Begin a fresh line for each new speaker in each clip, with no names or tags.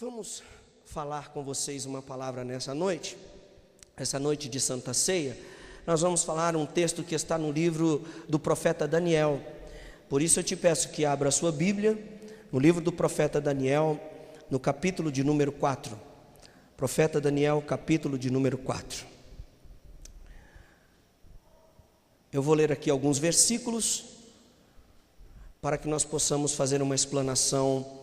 Vamos falar com vocês uma palavra nessa noite de Santa Ceia. Nós vamos falar um texto que está no livro do profeta Daniel. Por isso eu te peço que abra a sua Bíblia, no livro do profeta Daniel, no capítulo de número 4. Profeta Daniel, capítulo de número 4. Eu vou ler aqui alguns versículos, para que nós possamos fazer uma explanação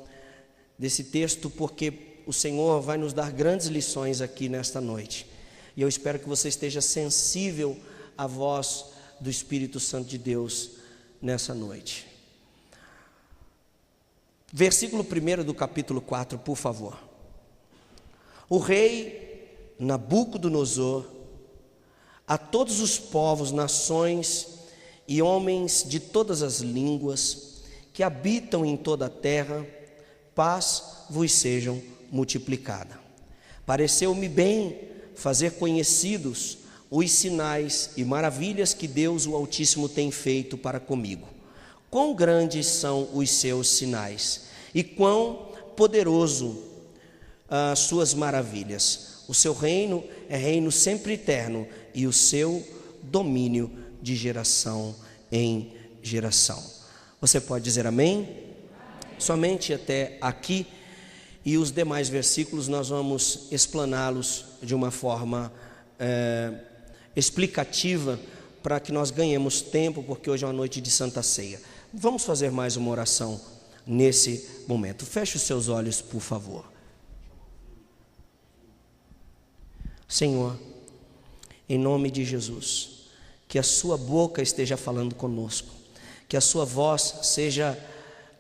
desse texto, porque o Senhor vai nos dar grandes lições aqui nesta noite. E eu espero que você esteja sensível à voz do Espírito Santo de Deus nessa noite. Versículo 1 do capítulo 4, por favor. O rei Nabucodonosor, a todos os povos, nações e homens de todas as línguas que habitam em toda a terra, paz vos sejam multiplicada. Pareceu-me bem fazer conhecidos os sinais e maravilhas que Deus, o Altíssimo, tem feito para comigo. Quão grandes são os seus sinais e quão poderoso as suas maravilhas. O seu reino é reino sempre eterno e o seu domínio de geração em geração. Você pode dizer amém? Somente até aqui, e os demais versículos nós vamos explaná-los de uma forma explicativa, para que nós ganhemos tempo, porque hoje é uma noite de Santa Ceia. Vamos fazer mais uma oração nesse momento. Feche os seus olhos, por favor. Senhor, em nome de Jesus, que a sua boca esteja falando conosco, que a sua voz seja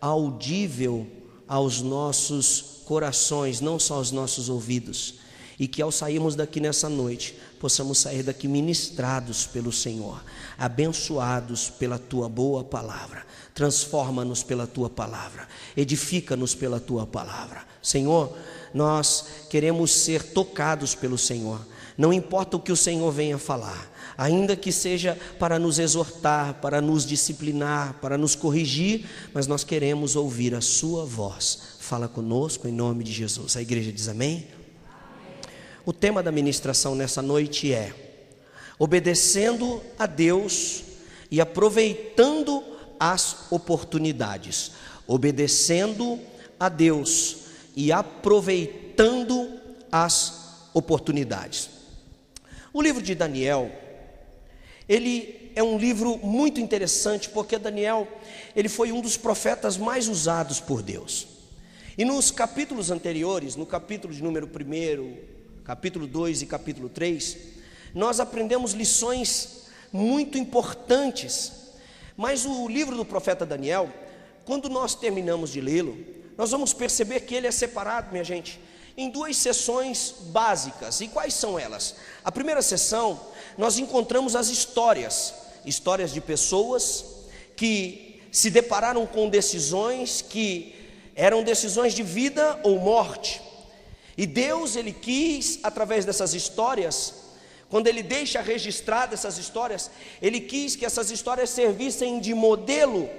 audível aos nossos corações, não só aos nossos ouvidos, e que ao sairmos daqui nessa noite, possamos sair daqui ministrados pelo Senhor, abençoados pela tua boa palavra. Transforma-nos pela tua palavra, edifica-nos pela tua palavra. Senhor, nós queremos ser tocados pelo Senhor, não importa o que o Senhor venha falar, ainda que seja para nos exortar, para nos disciplinar, para nos corrigir, mas nós queremos ouvir a sua voz. Fala conosco em nome de Jesus. A igreja diz amém? O tema da ministração nessa noite é: obedecendo a Deus e aproveitando as oportunidades. Obedecendo a Deus e aproveitando as oportunidades. O livro de Daniel, ele é um livro muito interessante, porque Daniel, ele foi um dos profetas mais usados por Deus. E nos capítulos anteriores, no capítulo de número 1, capítulo 2 e capítulo 3, nós aprendemos lições muito importantes. Mas o livro do profeta Daniel, quando nós terminamos de lê-lo, nós vamos perceber que ele é separado, minha gente, em duas seções básicas. E quais são elas? A primeira seção, nós encontramos as histórias de pessoas que se depararam com decisões que eram decisões de vida ou morte. E Deus, ele quis, através dessas histórias, quando ele deixa registradas essas histórias, ele quis que essas histórias servissem de modelo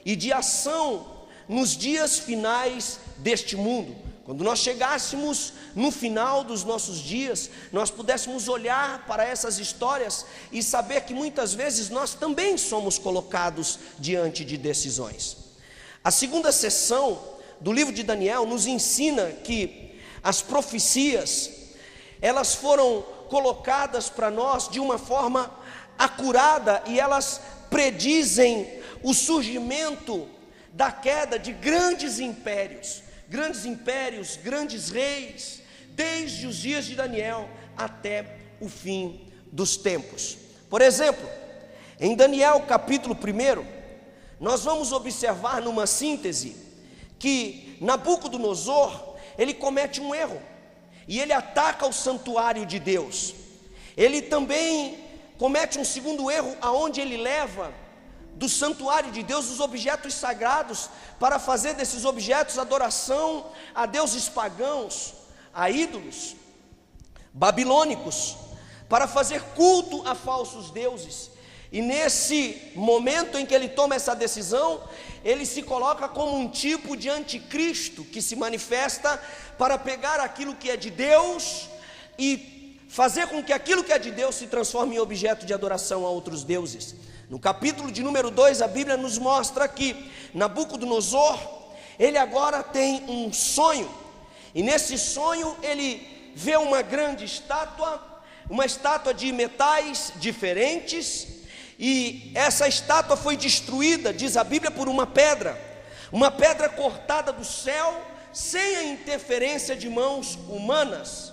e de ação nos dias finais deste mundo. Quando nós chegássemos no final dos nossos dias, nós pudéssemos olhar para essas histórias e saber que muitas vezes nós também somos colocados diante de decisões. A segunda seção do livro de Daniel nos ensina que as profecias, elas foram colocadas para nós de uma forma acurada, e elas predizem o surgimento da queda de grandes impérios, grandes reis, desde os dias de Daniel até o fim dos tempos. Por exemplo, em Daniel capítulo 1, nós vamos observar numa síntese que Nabucodonosor, ele comete um erro, e ele ataca o santuário de Deus. Ele também comete um segundo erro, aonde ele leva do santuário de Deus os objetos sagrados, para fazer desses objetos adoração a deuses pagãos, a ídolos babilônicos, para fazer culto a falsos deuses. E nesse momento em que ele toma essa decisão, ele se coloca como um tipo de anticristo que se manifesta para pegar aquilo que é de Deus e fazer com que aquilo que é de Deus se transforme em objeto de adoração a outros deuses. No capítulo de número 2, a Bíblia nos mostra que Nabucodonosor, ele agora tem um sonho, e nesse sonho ele vê uma grande estátua, uma estátua de metais diferentes, e essa estátua foi destruída, diz a Bíblia, por uma pedra cortada do céu, sem a interferência de mãos humanas.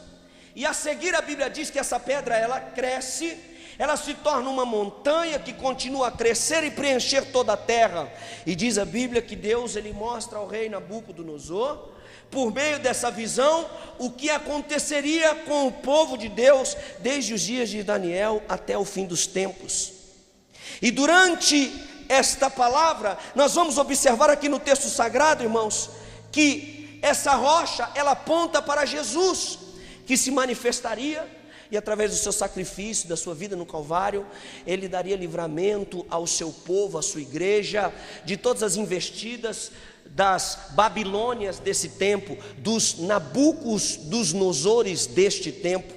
E a seguir a Bíblia diz que essa pedra, ela cresce, ela se torna uma montanha que continua a crescer e preencher toda a terra. E diz a Bíblia que Deus, ele mostra ao rei Nabucodonosor, por meio dessa visão, o que aconteceria com o povo de Deus desde os dias de Daniel até o fim dos tempos. E durante esta palavra, nós vamos observar aqui no texto sagrado, irmãos, que essa rocha, ela aponta para Jesus, que se manifestaria, e através do seu sacrifício, da sua vida no Calvário, ele daria livramento ao seu povo, à sua igreja, de todas as investidas das Babilônias desse tempo, dos Nabucodonosores deste tempo.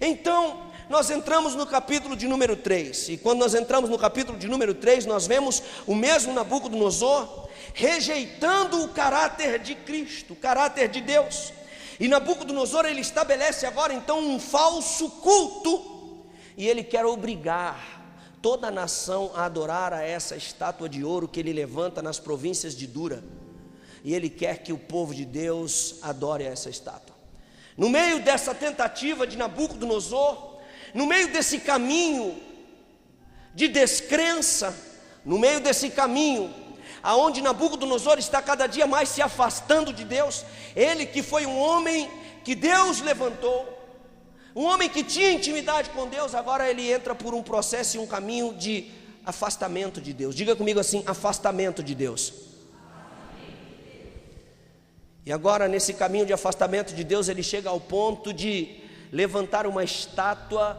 Então, nós entramos no capítulo de número 3, e quando nós entramos no capítulo de número 3, nós vemos o mesmo Nabucodonosor rejeitando o caráter de Cristo, o caráter de Deus. E Nabucodonosor, ele estabelece agora então um falso culto, e ele quer obrigar toda a nação a adorar a essa estátua de ouro que ele levanta nas províncias de Dura, e ele quer que o povo de Deus adore a essa estátua. No meio dessa tentativa de Nabucodonosor, no meio desse caminho de descrença, no meio desse caminho aonde Nabucodonosor está cada dia mais se afastando de Deus, ele que foi um homem que Deus levantou, um homem que tinha intimidade com Deus, agora ele entra por um processo e um caminho de afastamento de Deus. Diga comigo assim: afastamento de Deus. E agora, nesse caminho de afastamento de Deus, ele chega ao ponto de levantar uma estátua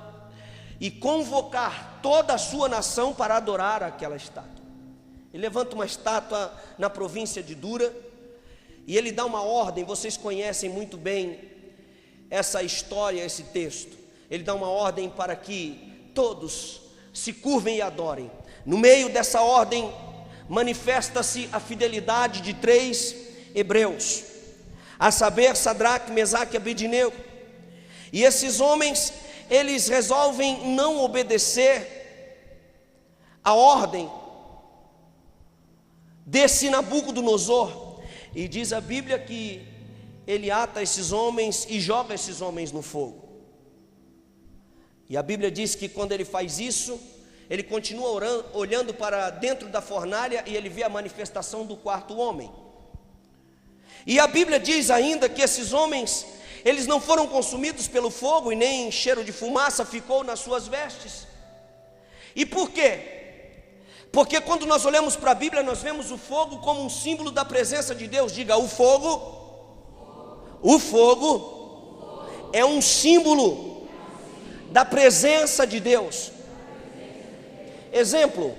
e convocar toda a sua nação para adorar aquela estátua. Ele levanta uma estátua na província de Dura, e ele dá uma ordem. Vocês conhecem muito bem essa história, esse texto. Ele dá uma ordem para que todos se curvem e adorem. No meio dessa ordem manifesta-se a fidelidade de 3 hebreus, a saber, Sadraque, Mesaque e Abednego. E esses homens, eles resolvem não obedecer a ordem desse Nabucodonosor, e diz a Bíblia que ele ata esses homens e joga esses homens no fogo. E a Bíblia diz que quando ele faz isso, ele continua olhando para dentro da fornalha, e ele vê a manifestação do 4º homem. E a Bíblia diz ainda que esses homens, eles não foram consumidos pelo fogo, e nem cheiro de fumaça ficou nas suas vestes. E por quê? Porque quando nós olhamos para a Bíblia, nós vemos o fogo como um símbolo da presença de Deus. Diga: o fogo é um símbolo da presença de Deus. Exemplo,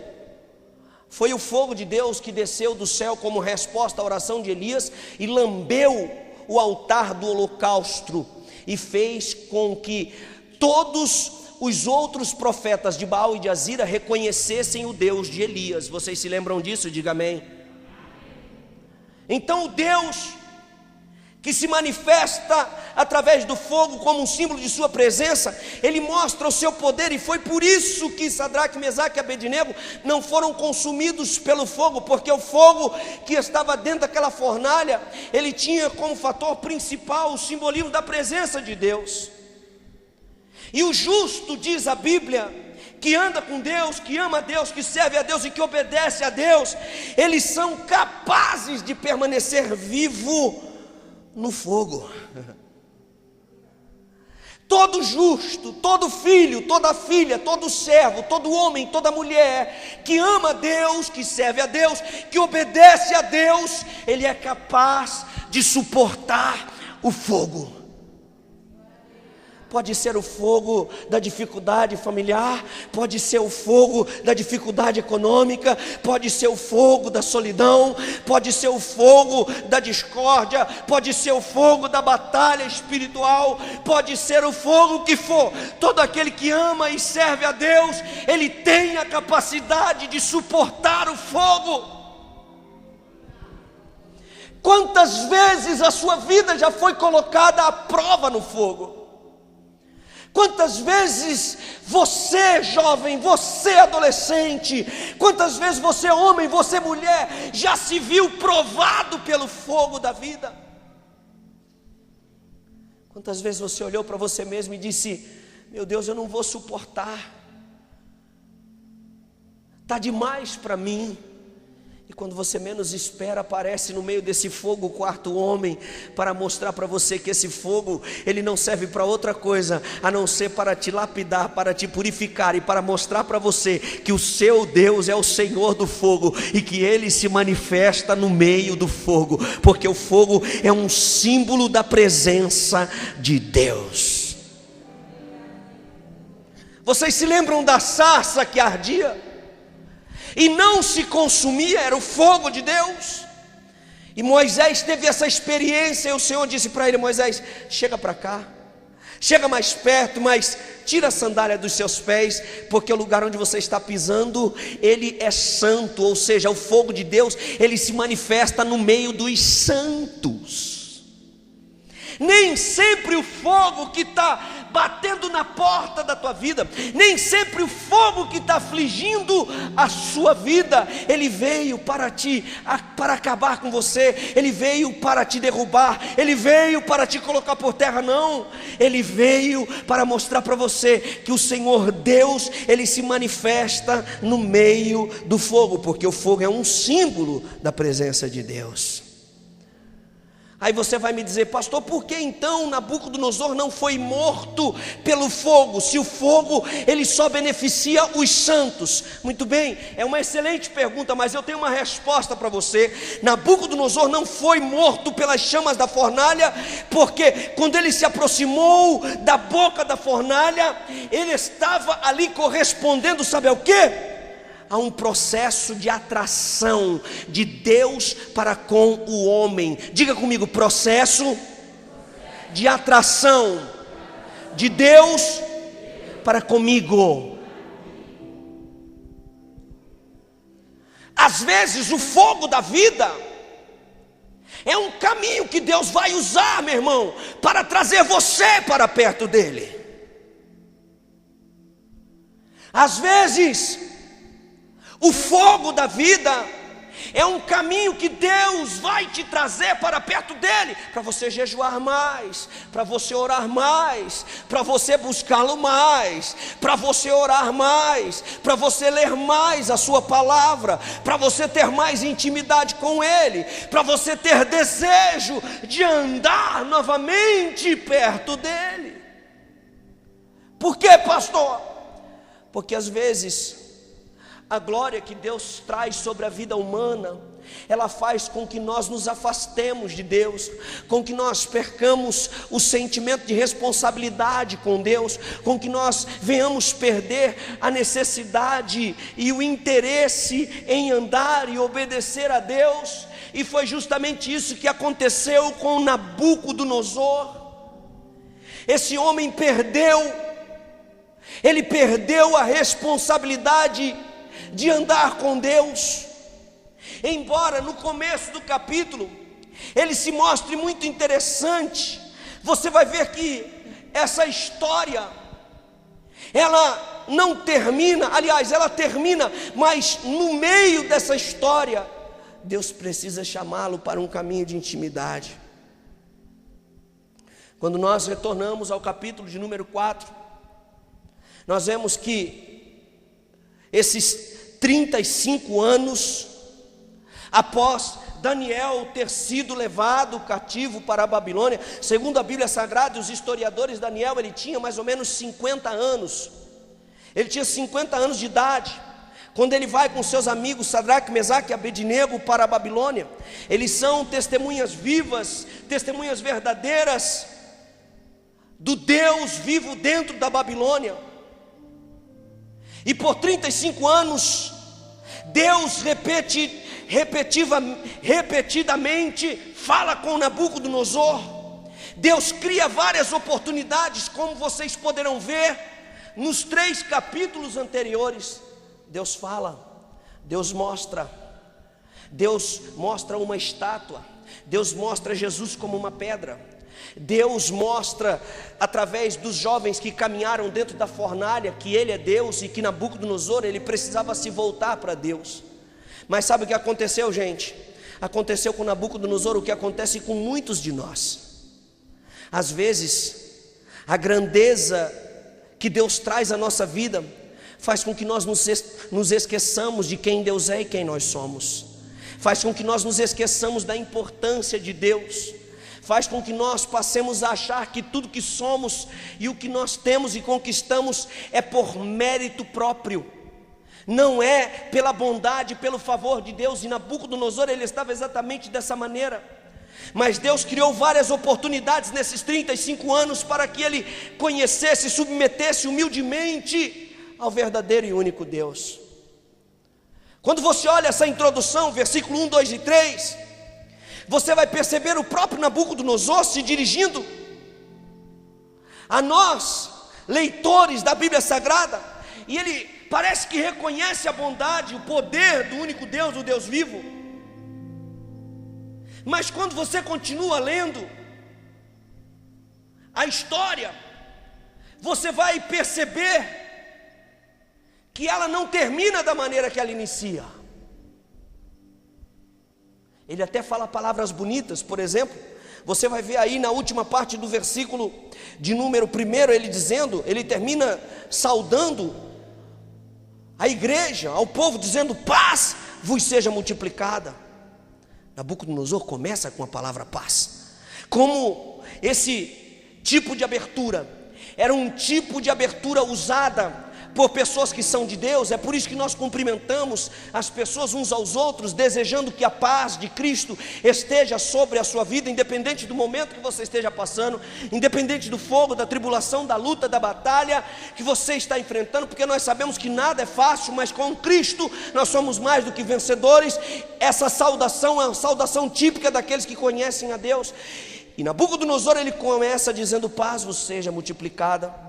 foi o fogo de Deus que desceu do céu como resposta à oração de Elias e lambeu o altar do holocausto, e fez com que todos os outros profetas de Baal e de Azira reconhecessem o Deus de Elias. Vocês se lembram disso? Diga amém. Então o Deus que se manifesta através do fogo como um símbolo de sua presença, ele mostra o seu poder, e foi por isso que Sadraque, Mesaque e Abednego não foram consumidos pelo fogo, porque o fogo que estava dentro daquela fornalha, ele tinha como fator principal o simbolismo da presença de Deus. E o justo, diz a Bíblia, que anda com Deus, que ama a Deus, que serve a Deus e que obedece a Deus, eles são capazes de permanecer vivo no fogo. Todo justo, todo filho, toda filha, todo servo, todo homem, toda mulher que ama a Deus, que serve a Deus, que obedece a Deus, ele é capaz de suportar o fogo. pode ser o fogo da dificuldade familiar, pode ser o fogo da dificuldade econômica, pode ser o fogo da solidão, pode ser o fogo da discórdia, pode ser o fogo da batalha espiritual, pode ser o fogo que for. Todo aquele que ama e serve a Deus, ele tem a capacidade de suportar o fogo. Quantas vezes a sua vida já foi colocada à prova no fogo? Quantas vezes você, jovem, você, adolescente, quantas vezes você, homem, você, mulher, já se viu provado pelo fogo da vida? Quantas vezes você olhou para você mesmo e disse: meu Deus, eu não vou suportar, está demais para mim. E quando você menos espera, aparece no meio desse fogo o quarto homem, para mostrar para você que esse fogo, ele não serve para outra coisa, a não ser para te lapidar, para te purificar, e para mostrar para você que o seu Deus é o Senhor do fogo, e que Ele se manifesta no meio do fogo, porque o fogo é um símbolo da presença de Deus. Vocês se lembram da sarça que ardia e não se consumia? Era o fogo de Deus. E Moisés teve essa experiência, e o Senhor disse para ele: Moisés, chega para cá, chega mais perto, mas tira a sandália dos seus pés, porque o lugar onde você está pisando, ele é santo. Ou seja, o fogo de Deus, ele se manifesta no meio dos santos. Nem sempre o fogo que está batendo na porta da tua vida, nem sempre o fogo que está afligindo a sua vida, ele veio para para acabar com você, ele veio para te derrubar, ele veio para te colocar por terra. Não, ele veio para mostrar para você que o Senhor Deus, ele se manifesta no meio do fogo, porque o fogo é um símbolo da presença de Deus. Aí você vai me dizer: pastor, por que então Nabucodonosor não foi morto pelo fogo, se o fogo ele só beneficia os santos? Muito bem, é uma excelente pergunta, mas eu tenho uma resposta para você. Nabucodonosor não foi morto pelas chamas da fornalha, porque quando ele se aproximou da boca da fornalha, ele estava ali correspondendo, sabe ao quê? Há um processo de atração de Deus para com o homem. Diga comigo: processo de atração de Deus para comigo. Às vezes o fogo da vida é um caminho que Deus vai usar, meu irmão, para trazer você para perto dele. Às vezes o fogo da vida é um caminho que Deus vai te trazer para perto dele, para você jejuar mais, para você orar mais, para você buscá-lo mais, para você orar mais, para você ler mais a sua palavra, para você ter mais intimidade com ele, para você ter desejo de andar novamente perto dele. Por quê, pastor? Porque às vezes a glória que Deus traz sobre a vida humana, ela faz com que nós nos afastemos de Deus, com que nós percamos o sentimento de responsabilidade com Deus, com que nós venhamos perder a necessidade e o interesse em andar e obedecer a Deus. E foi justamente isso que aconteceu com Nabucodonosor. Esse homem ele perdeu a responsabilidade de andar com Deus. Embora no começo do capítulo ele se mostre muito interessante, você vai ver que essa história, ela não termina, aliás, ela termina, mas no meio dessa história, Deus precisa chamá-lo para um caminho de intimidade. Quando nós retornamos ao capítulo de número 4, nós vemos que esses 35 anos após Daniel ter sido levado cativo para a Babilônia, segundo a Bíblia Sagrada e os historiadores, Daniel ele tinha mais ou menos 50 anos. Ele tinha 50 anos de idade quando ele vai com seus amigos Sadraque, Mesaque e Abednego para a Babilônia. Eles são testemunhas vivas, testemunhas verdadeiras do Deus vivo dentro da Babilônia. E por 35 anos, Deus repetidamente fala com Nabucodonosor. Deus cria várias oportunidades, como vocês poderão ver nos 3 capítulos anteriores. Deus fala, Deus mostra uma estátua, Deus mostra Jesus como uma pedra, Deus mostra através dos jovens que caminharam dentro da fornalha que Ele é Deus e que Nabucodonosor ele precisava se voltar para Deus. Mas sabe o que aconteceu, gente? Aconteceu com Nabucodonosor o que acontece com muitos de nós. Às vezes, a grandeza que Deus traz à nossa vida faz com que nós nos esqueçamos de quem Deus é e quem nós somos. Faz com que nós nos esqueçamos da importância de Deus. Faz com que nós passemos a achar que tudo que somos e o que nós temos e conquistamos é por mérito próprio. Não é pela bondade, pelo favor de Deus. E Nabucodonosor ele estava exatamente dessa maneira. Mas Deus criou várias oportunidades nesses 35 anos para que ele conhecesse e submetesse humildemente ao verdadeiro e único Deus. Quando você olha essa introdução, versículo 1, 2 e 3, você vai perceber o próprio Nabucodonosor se dirigindo a nós, leitores da Bíblia Sagrada, e ele parece que reconhece a bondade, o poder do único Deus, do Deus vivo. Mas quando você continua lendo a história, você vai perceber que ela não termina da maneira que ela inicia. Ele até fala palavras bonitas, por exemplo, você vai ver aí na última parte do versículo de número 1, ele termina saudando a igreja, ao povo, dizendo: paz vos seja multiplicada. Nabucodonosor começa com a palavra paz. Como esse tipo de abertura era um tipo de abertura usada por pessoas que são de Deus, é por isso que nós cumprimentamos as pessoas uns aos outros, desejando que a paz de Cristo esteja sobre a sua vida, independente do momento que você esteja passando, independente do fogo, da tribulação, da luta, da batalha que você está enfrentando, porque nós sabemos que nada é fácil, mas com Cristo nós somos mais do que vencedores. Essa saudação é uma saudação típica daqueles que conhecem a Deus. E Nabucodonosor ele começa dizendo: paz vos seja multiplicada.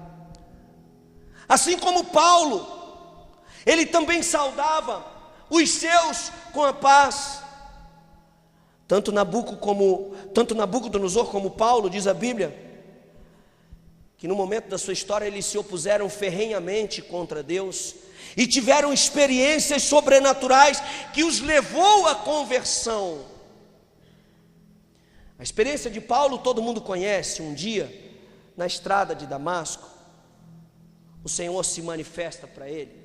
Assim como Paulo, ele também saudava os seus com a paz. Tanto Nabucodonosor como Paulo, diz a Bíblia, que no momento da sua história eles se opuseram ferrenhamente contra Deus e tiveram experiências sobrenaturais que os levou à conversão. A experiência de Paulo todo mundo conhece. Um dia, na estrada de Damasco, o Senhor se manifesta para ele,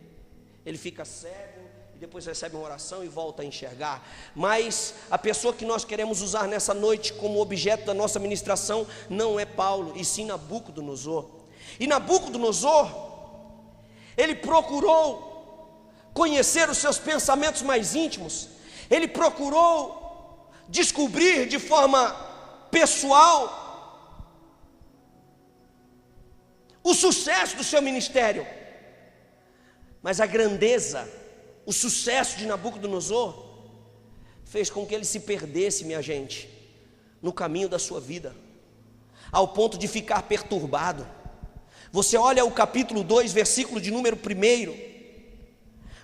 ele fica cego e depois recebe uma oração e volta a enxergar. Mas a pessoa que nós queremos usar nessa noite como objeto da nossa ministração não é Paulo, e sim Nabucodonosor. E Nabucodonosor, ele procurou conhecer os seus pensamentos mais íntimos, ele procurou descobrir de forma pessoal o sucesso do seu ministério. Mas a grandeza, o sucesso de Nabucodonosor fez com que ele se perdesse, minha gente, no caminho da sua vida, ao ponto de ficar perturbado. Você olha o capítulo 2, versículo de número 1,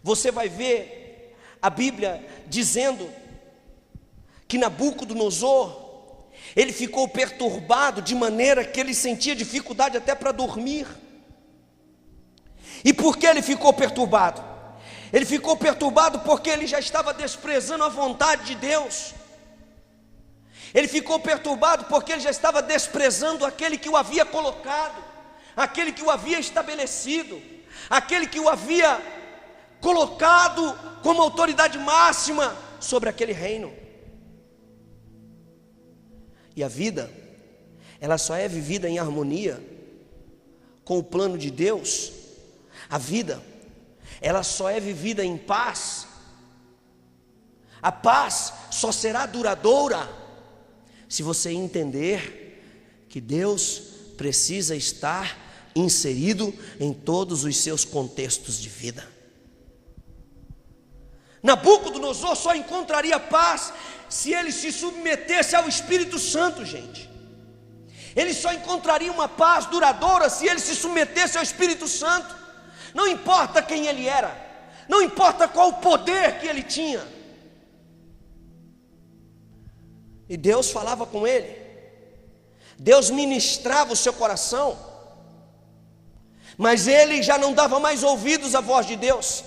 você vai ver a Bíblia dizendo que Nabucodonosor, ele ficou perturbado de maneira que ele sentia dificuldade até para dormir. E por que ele ficou perturbado? Ele ficou perturbado porque ele já estava desprezando a vontade de Deus. Ele ficou perturbado porque ele já estava desprezando aquele que o havia colocado, aquele que o havia estabelecido, aquele que o havia colocado como autoridade máxima sobre aquele reino. E a vida, ela só é vivida em harmonia com o plano de Deus. A vida, ela só é vivida em paz. A paz só será duradoura se você entender que Deus precisa estar inserido em todos os seus contextos de vida. Nabucodonosor só encontraria paz se ele se submetesse ao Espírito Santo, gente. Ele só encontraria uma paz duradoura se ele se submetesse ao Espírito Santo. Não importa quem ele era, não importa qual o poder que ele tinha. E Deus falava com ele, Deus ministrava o seu coração, mas ele já não dava mais ouvidos à voz de Deus.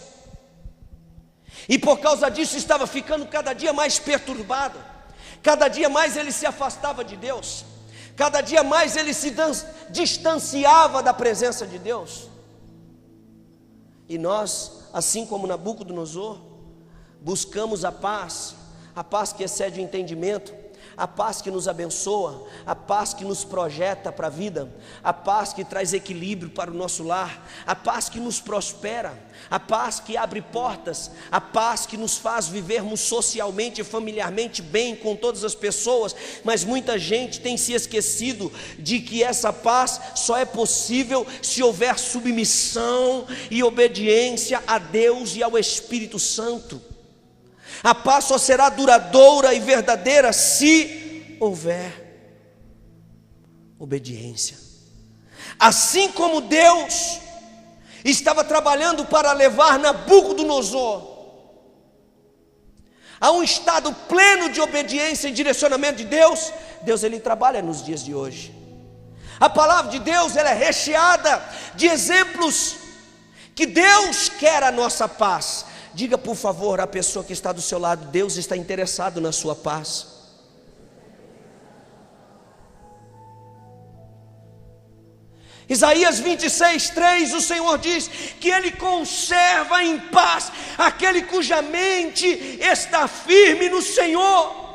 E por causa disso estava ficando cada dia mais perturbado. Cada dia mais ele se afastava de Deus. Cada dia mais ele se distanciava da presença de Deus. E nós, assim como Nabucodonosor, buscamos a paz que excede o entendimento, a paz que nos abençoa, a paz que nos projeta para a vida, a paz que traz equilíbrio para o nosso lar, a paz que nos prospera, a paz que abre portas, a paz que nos faz vivermos socialmente e familiarmente bem com todas as pessoas. Mas muita gente tem se esquecido de que essa paz só é possível se houver submissão e obediência a Deus e ao Espírito Santo. A paz só será duradoura e verdadeira se houver obediência. Assim como Deus estava trabalhando para levar Nabucodonosor a um estado pleno de obediência e direcionamento de Deus, Deus ele trabalha nos dias de hoje. A palavra de Deus ela é recheada de exemplos que Deus quer a nossa paz. Diga por favor à pessoa que está do seu lado: Deus está interessado na sua paz. Isaías 26:3, o Senhor diz que Ele conserva em paz aquele cuja mente está firme no Senhor.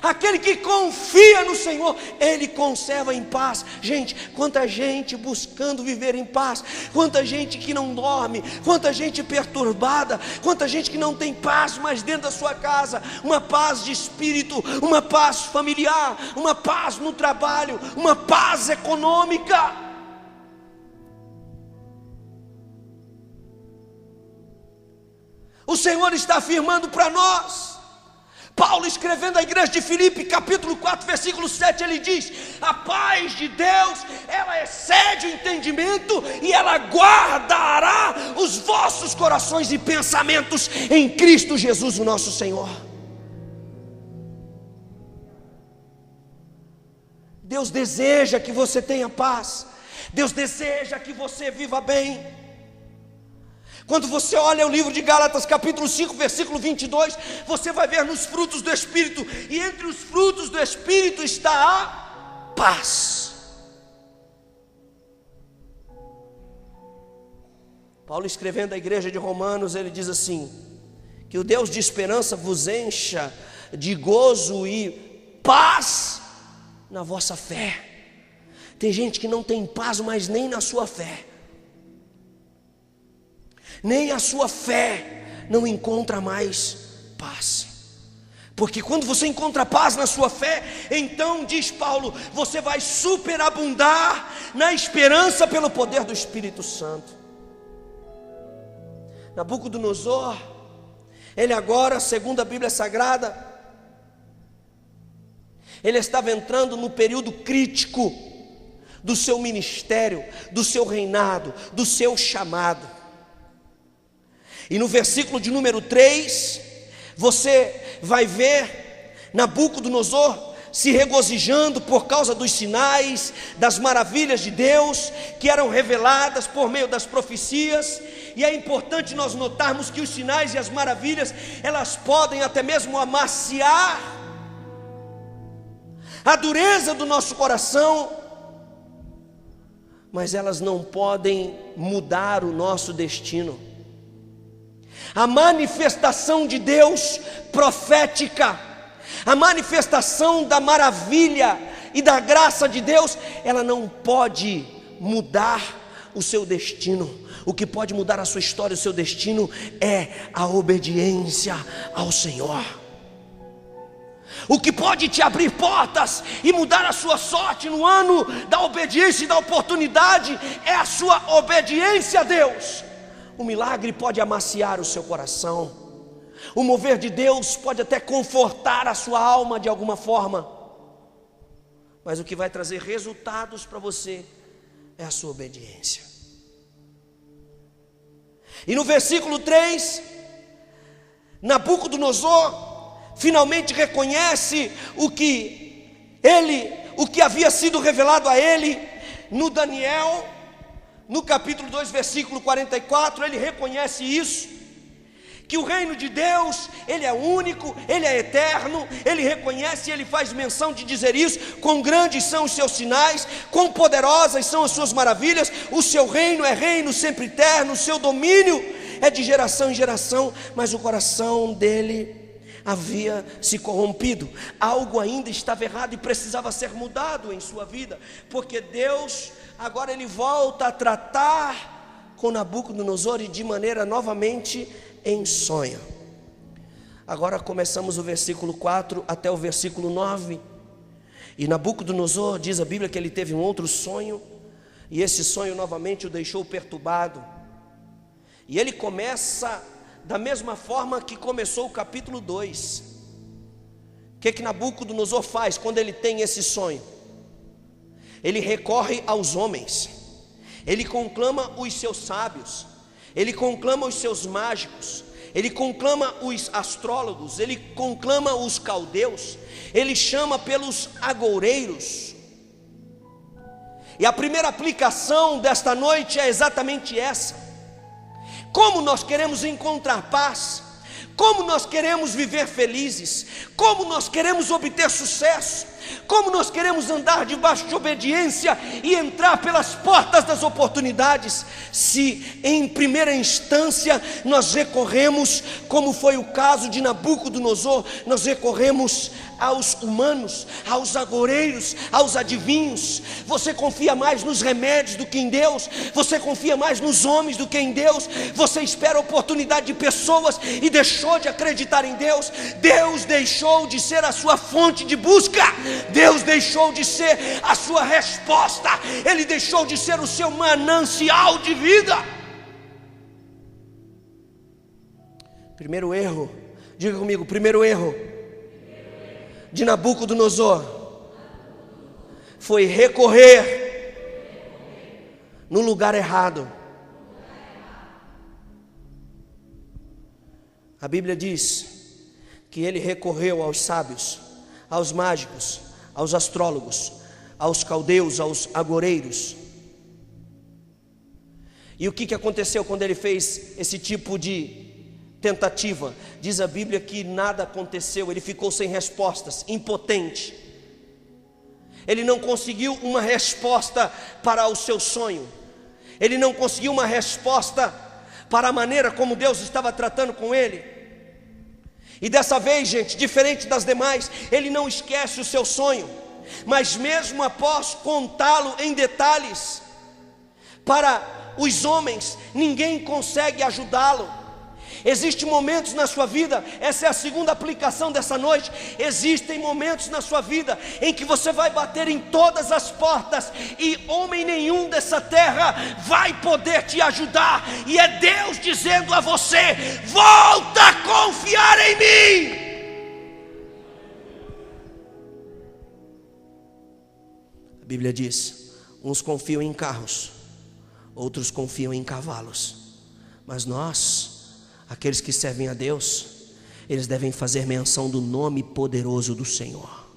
Aquele que confia no Senhor, Ele conserva em paz. Gente, quanta gente buscando viver em paz, quanta gente que não dorme, quanta gente perturbada, quanta gente que não tem paz mais dentro da sua casa, uma paz de espírito, uma paz familiar, uma paz no trabalho, uma paz econômica. O Senhor está afirmando para nós. Paulo escrevendo à igreja de Filipe, capítulo 4, versículo 7, ele diz: a paz de Deus, ela excede o entendimento e ela guardará os vossos corações e pensamentos em Cristo Jesus, o nosso Senhor. Deus deseja que você tenha paz, Deus deseja que você viva bem. Quando você olha o livro de Gálatas capítulo 5, versículo 22, você vai ver nos frutos do Espírito, e entre os frutos do Espírito está a paz. Paulo escrevendo à igreja de Romanos, ele diz assim: que o Deus de esperança vos encha de gozo e paz na vossa fé. Tem gente que não tem paz, mas nem na sua fé. Nem a sua fé não encontra mais paz. Porque quando você encontra paz na sua fé, então, diz Paulo, você vai superabundar na esperança pelo poder do Espírito Santo. Nabucodonosor, ele agora, segundo a Bíblia Sagrada, ele estava entrando no período crítico do seu ministério, do seu reinado, do seu chamado. E no versículo de número 3, você vai ver Nabucodonosor se regozijando por causa dos sinais, das maravilhas de Deus, que eram reveladas por meio das profecias. E é importante nós notarmos que os sinais e as maravilhas, elas podem até mesmo amaciar a dureza do nosso coração, mas elas não podem mudar o nosso destino. A manifestação de Deus profética, a manifestação da maravilha e da graça de Deus, ela não pode mudar o seu destino. O que pode mudar a sua história, o seu destino, é a obediência ao Senhor. O que pode te abrir portas e mudar a sua sorte no ano da obediência e da oportunidade é a sua obediência a Deus. O milagre pode amaciar o seu coração. O mover de Deus pode até confortar a sua alma de alguma forma. Mas o que vai trazer resultados para você é a sua obediência. E no versículo 3, Nabucodonosor finalmente reconhece o que havia sido revelado a ele no Daniel, no capítulo 2, versículo 44, ele reconhece isso, que o reino de Deus, ele é único, ele é eterno, ele reconhece e ele faz menção de dizer isso: quão grandes são os seus sinais, quão poderosas são as suas maravilhas, o seu reino é reino sempre eterno, o seu domínio é de geração em geração. Mas o coração dele havia se corrompido, algo ainda estava errado e precisava ser mudado em sua vida, porque Deus agora ele volta a tratar com Nabucodonosor de maneira novamente em sonho. Agora começamos o versículo 4 até o versículo 9. E Nabucodonosor, diz a Bíblia, que ele teve um outro sonho, e esse sonho novamente o deixou perturbado. E ele começa da mesma forma que começou o capítulo 2. O que Nabucodonosor faz quando ele tem esse sonho? Ele recorre aos homens, ele conclama os seus sábios, ele conclama os seus mágicos, ele conclama os astrólogos, ele conclama os caldeus, ele chama pelos agoureiros. E a primeira aplicação desta noite é exatamente essa: como nós queremos encontrar paz, como nós queremos viver felizes, como nós queremos obter sucesso, como nós queremos andar debaixo de obediência e entrar pelas portas das oportunidades, se em primeira instância nós recorremos, como foi o caso de Nabucodonosor, nós recorremos aos humanos, aos agoureiros, aos adivinhos. Você confia mais nos remédios do que em Deus, você confia mais nos homens do que em Deus, você espera a oportunidade de pessoas e deixou de acreditar em Deus. Deus deixou de ser a sua fonte de busca, Deus deixou de ser a sua resposta, Ele deixou de ser o seu manancial de vida. Primeiro erro, diga comigo, primeiro erro de Nabucodonosor foi recorrer no lugar errado. A Bíblia diz que ele recorreu aos sábios, aos mágicos, aos astrólogos, aos caldeus, aos agoureiros. E o que aconteceu quando ele fez esse tipo de tentativa? Diz a Bíblia que nada aconteceu, ele ficou sem respostas, impotente. Ele não conseguiu uma resposta para o seu sonho, ele não conseguiu uma resposta para a maneira como Deus estava tratando com ele. E dessa vez, gente, diferente das demais, ele não esquece o seu sonho, mas mesmo após contá-lo em detalhes para os homens, ninguém consegue ajudá-lo. Existem momentos na sua vida, essa é a segunda aplicação dessa noite. Existem momentos na sua vida em que você vai bater em todas as portas e homem nenhum dessa terra vai poder te ajudar, e é Deus dizendo a você: volta a confiar em mim. A Bíblia diz: uns confiam em carros, outros confiam em cavalos, mas nós, aqueles que servem a Deus, eles devem fazer menção do nome poderoso do Senhor.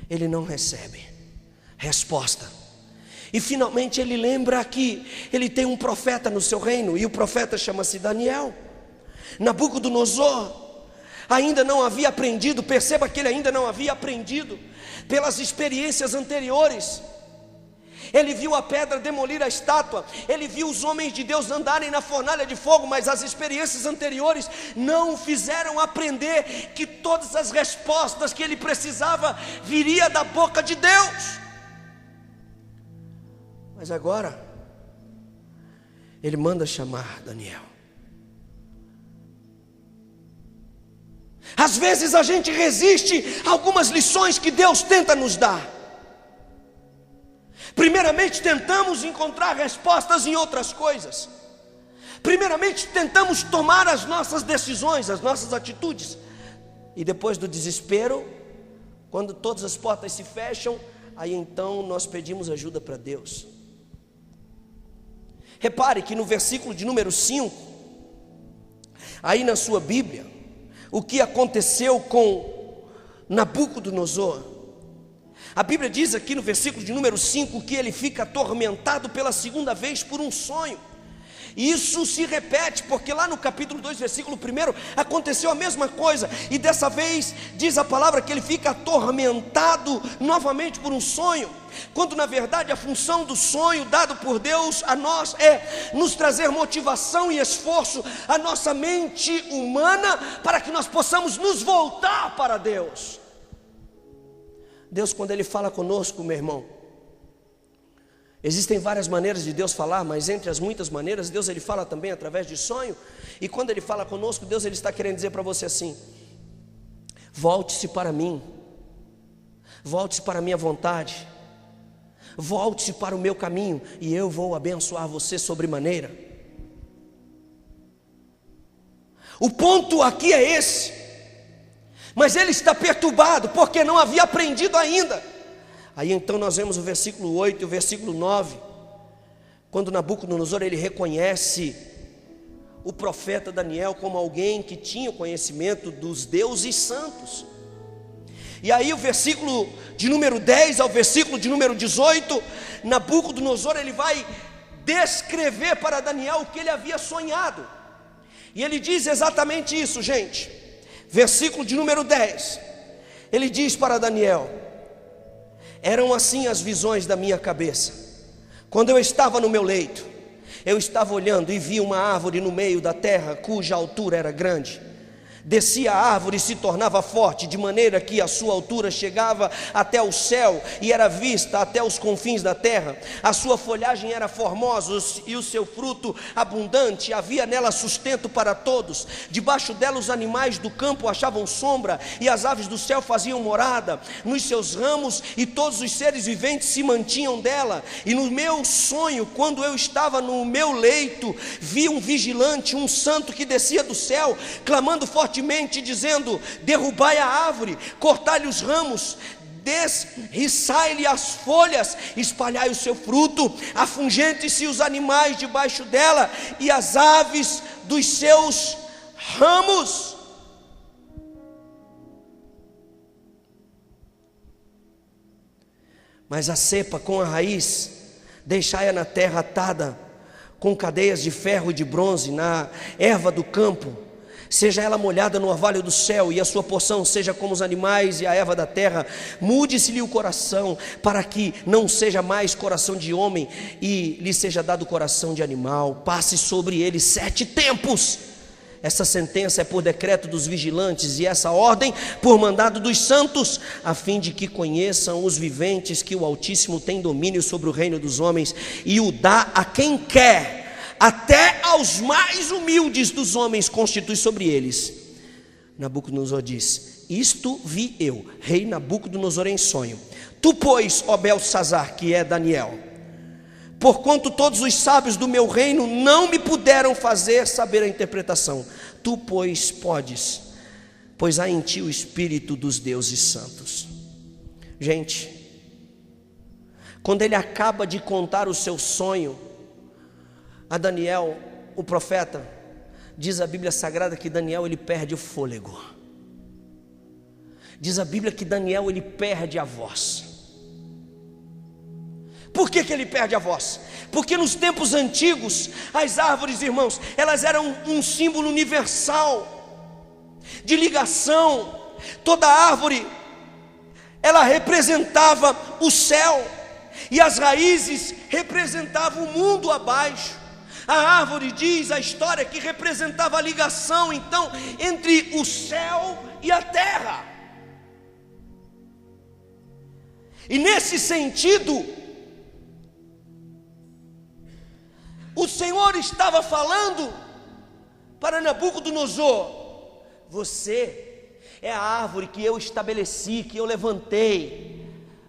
Ele não recebe resposta. E finalmente ele lembra que ele tem um profeta no seu reino, e o profeta chama-se Daniel. Nabucodonosor ainda não havia aprendido, perceba que ele ainda não havia aprendido pelas experiências anteriores. Ele viu a pedra demolir a estátua, ele viu os homens de Deus andarem na fornalha de fogo, mas as experiências anteriores não o fizeram aprender que todas as respostas que ele precisava viria da boca de Deus. Mas agora ele manda chamar Daniel. Às vezes a gente resiste a algumas lições que Deus tenta nos dar. Primeiramente tentamos encontrar respostas em outras coisas. Primeiramente tentamos tomar as nossas decisões, as nossas atitudes. E depois do desespero, quando todas as portas se fecham, aí então nós pedimos ajuda para Deus. Repare que no versículo de número 5, aí na sua Bíblia, o que aconteceu com Nabucodonosor. A Bíblia diz aqui no versículo de número 5 que ele fica atormentado pela segunda vez por um sonho. E isso se repete, porque lá no capítulo 2, versículo 1, aconteceu a mesma coisa. E dessa vez diz a palavra que ele fica atormentado novamente por um sonho, quando na verdade a função do sonho dado por Deus a nós é nos trazer motivação e esforço à nossa mente humana, para que nós possamos nos voltar para Deus. Deus, quando Ele fala conosco, meu irmão, existem várias maneiras de Deus falar, mas entre as muitas maneiras, Deus Ele fala também através de sonho. E quando Ele fala conosco, Deus Ele está querendo dizer para você assim: volte-se para mim, volte-se para a minha vontade, volte-se para o meu caminho, e eu vou abençoar você sobremaneira. O ponto aqui é esse. Mas ele está perturbado, porque não havia aprendido ainda. Aí então nós vemos o versículo 8 e o versículo 9, quando Nabucodonosor ele reconhece o profeta Daniel como alguém que tinha o conhecimento dos deuses santos. E aí o versículo de número 10 ao versículo de número 18, Nabucodonosor ele vai descrever para Daniel o que ele havia sonhado. E ele diz exatamente isso, gente. Versículo de número 10, ele diz para Daniel: eram assim as visões da minha cabeça, quando eu estava no meu leito, eu estava olhando e vi uma árvore no meio da terra, cuja altura era grande. Descia a árvore e se tornava forte, de maneira que a sua altura chegava até o céu e era vista até os confins da terra. A sua folhagem era formosa e o seu fruto abundante, havia nela sustento para todos. Debaixo dela os animais do campo achavam sombra e as aves do céu faziam morada nos seus ramos, e todos os seres viventes se mantinham dela. E no meu sonho, quando eu estava no meu leito, vi um vigilante, um santo que descia do céu, clamando fortemente, dizendo: derrubai a árvore, cortai-lhe os ramos, desriçai-lhe as folhas, espalhai o seu fruto, afugentem-se os animais debaixo dela e as aves dos seus ramos. Mas a cepa com a raiz, deixai-a na terra atada, com cadeias de ferro e de bronze, na erva do campo, seja ela molhada no orvalho do céu, e a sua porção seja como os animais e a erva da terra. Mude-se-lhe o coração, para que não seja mais coração de homem, e lhe seja dado coração de animal. Passe sobre ele 7 tempos. Essa sentença é por decreto dos vigilantes, e essa ordem por mandado dos santos, a fim de que conheçam os viventes que o Altíssimo tem domínio sobre o reino dos homens, e o dá a quem quer, até aos mais humildes dos homens constitui sobre eles. Nabucodonosor diz: isto vi eu, rei Nabucodonosor, em sonho. Tu, pois, ó Beltsazar, que é Daniel, porquanto todos os sábios do meu reino não me puderam fazer saber a interpretação, tu, pois, podes, pois há em ti o Espírito dos deuses santos. Gente, quando ele acaba de contar o seu sonho a Daniel, o profeta, diz a Bíblia Sagrada que Daniel ele perde o fôlego. Diz a Bíblia que Daniel ele perde a voz. Por que ele perde a voz? Porque nos tempos antigos, as árvores, irmãos, elas eram um símbolo universal de ligação. Toda árvore, ela representava o céu, e as raízes representavam o mundo abaixo. A árvore, diz a história, que representava a ligação então entre o céu e a terra. E nesse sentido, o Senhor estava falando para Nabucodonosor: você é a árvore que eu estabeleci, que eu levantei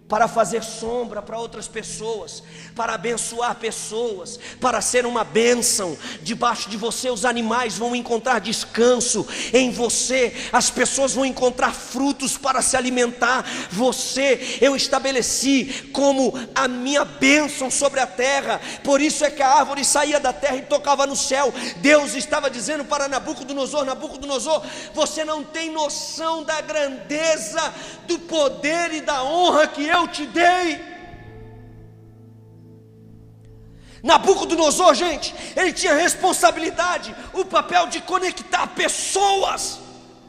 para fazer sombra para outras pessoas, para abençoar pessoas, para ser uma bênção. Debaixo de você os animais vão encontrar descanso, em você as pessoas vão encontrar frutos para se alimentar. Você eu estabeleci como a minha bênção sobre a terra. Por isso é que a árvore saía da terra e tocava no céu. Deus estava dizendo para Nabucodonosor: Nabucodonosor, você não tem noção da grandeza, do poder e da honra que eu te dei. Nabucodonosor, gente, ele tinha responsabilidade, o papel de conectar pessoas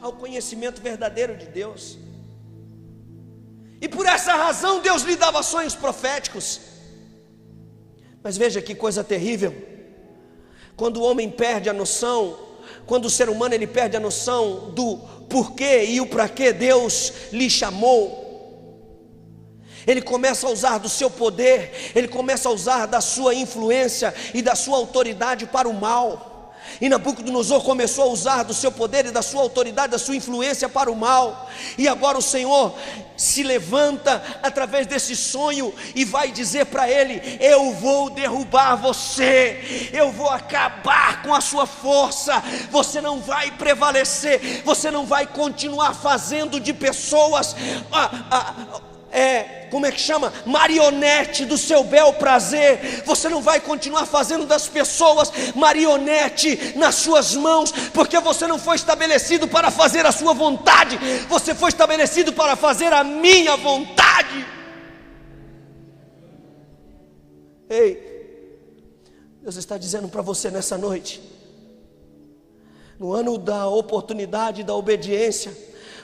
ao conhecimento verdadeiro de Deus. E por essa razão Deus lhe dava sonhos proféticos. Mas veja que coisa terrível, quando o homem perde a noção, quando o ser humano ele perde a noção do porquê e o para que Deus lhe chamou, ele começa a usar do seu poder, ele começa a usar da sua influência e da sua autoridade para o mal. E Nabucodonosor começou a usar do seu poder e da sua autoridade, da sua influência para o mal. E agora o Senhor se levanta através desse sonho e vai dizer para ele: eu vou derrubar você, eu vou acabar com a sua força, você não vai prevalecer, você não vai continuar fazendo de pessoas como é que chama? Marionete do seu bel prazer. Você não vai continuar fazendo das pessoas marionete nas suas mãos, porque você não foi estabelecido para fazer a sua vontade, você foi estabelecido para fazer a minha vontade. Ei, Deus está dizendo para você nessa noite, no ano da oportunidade, da obediência,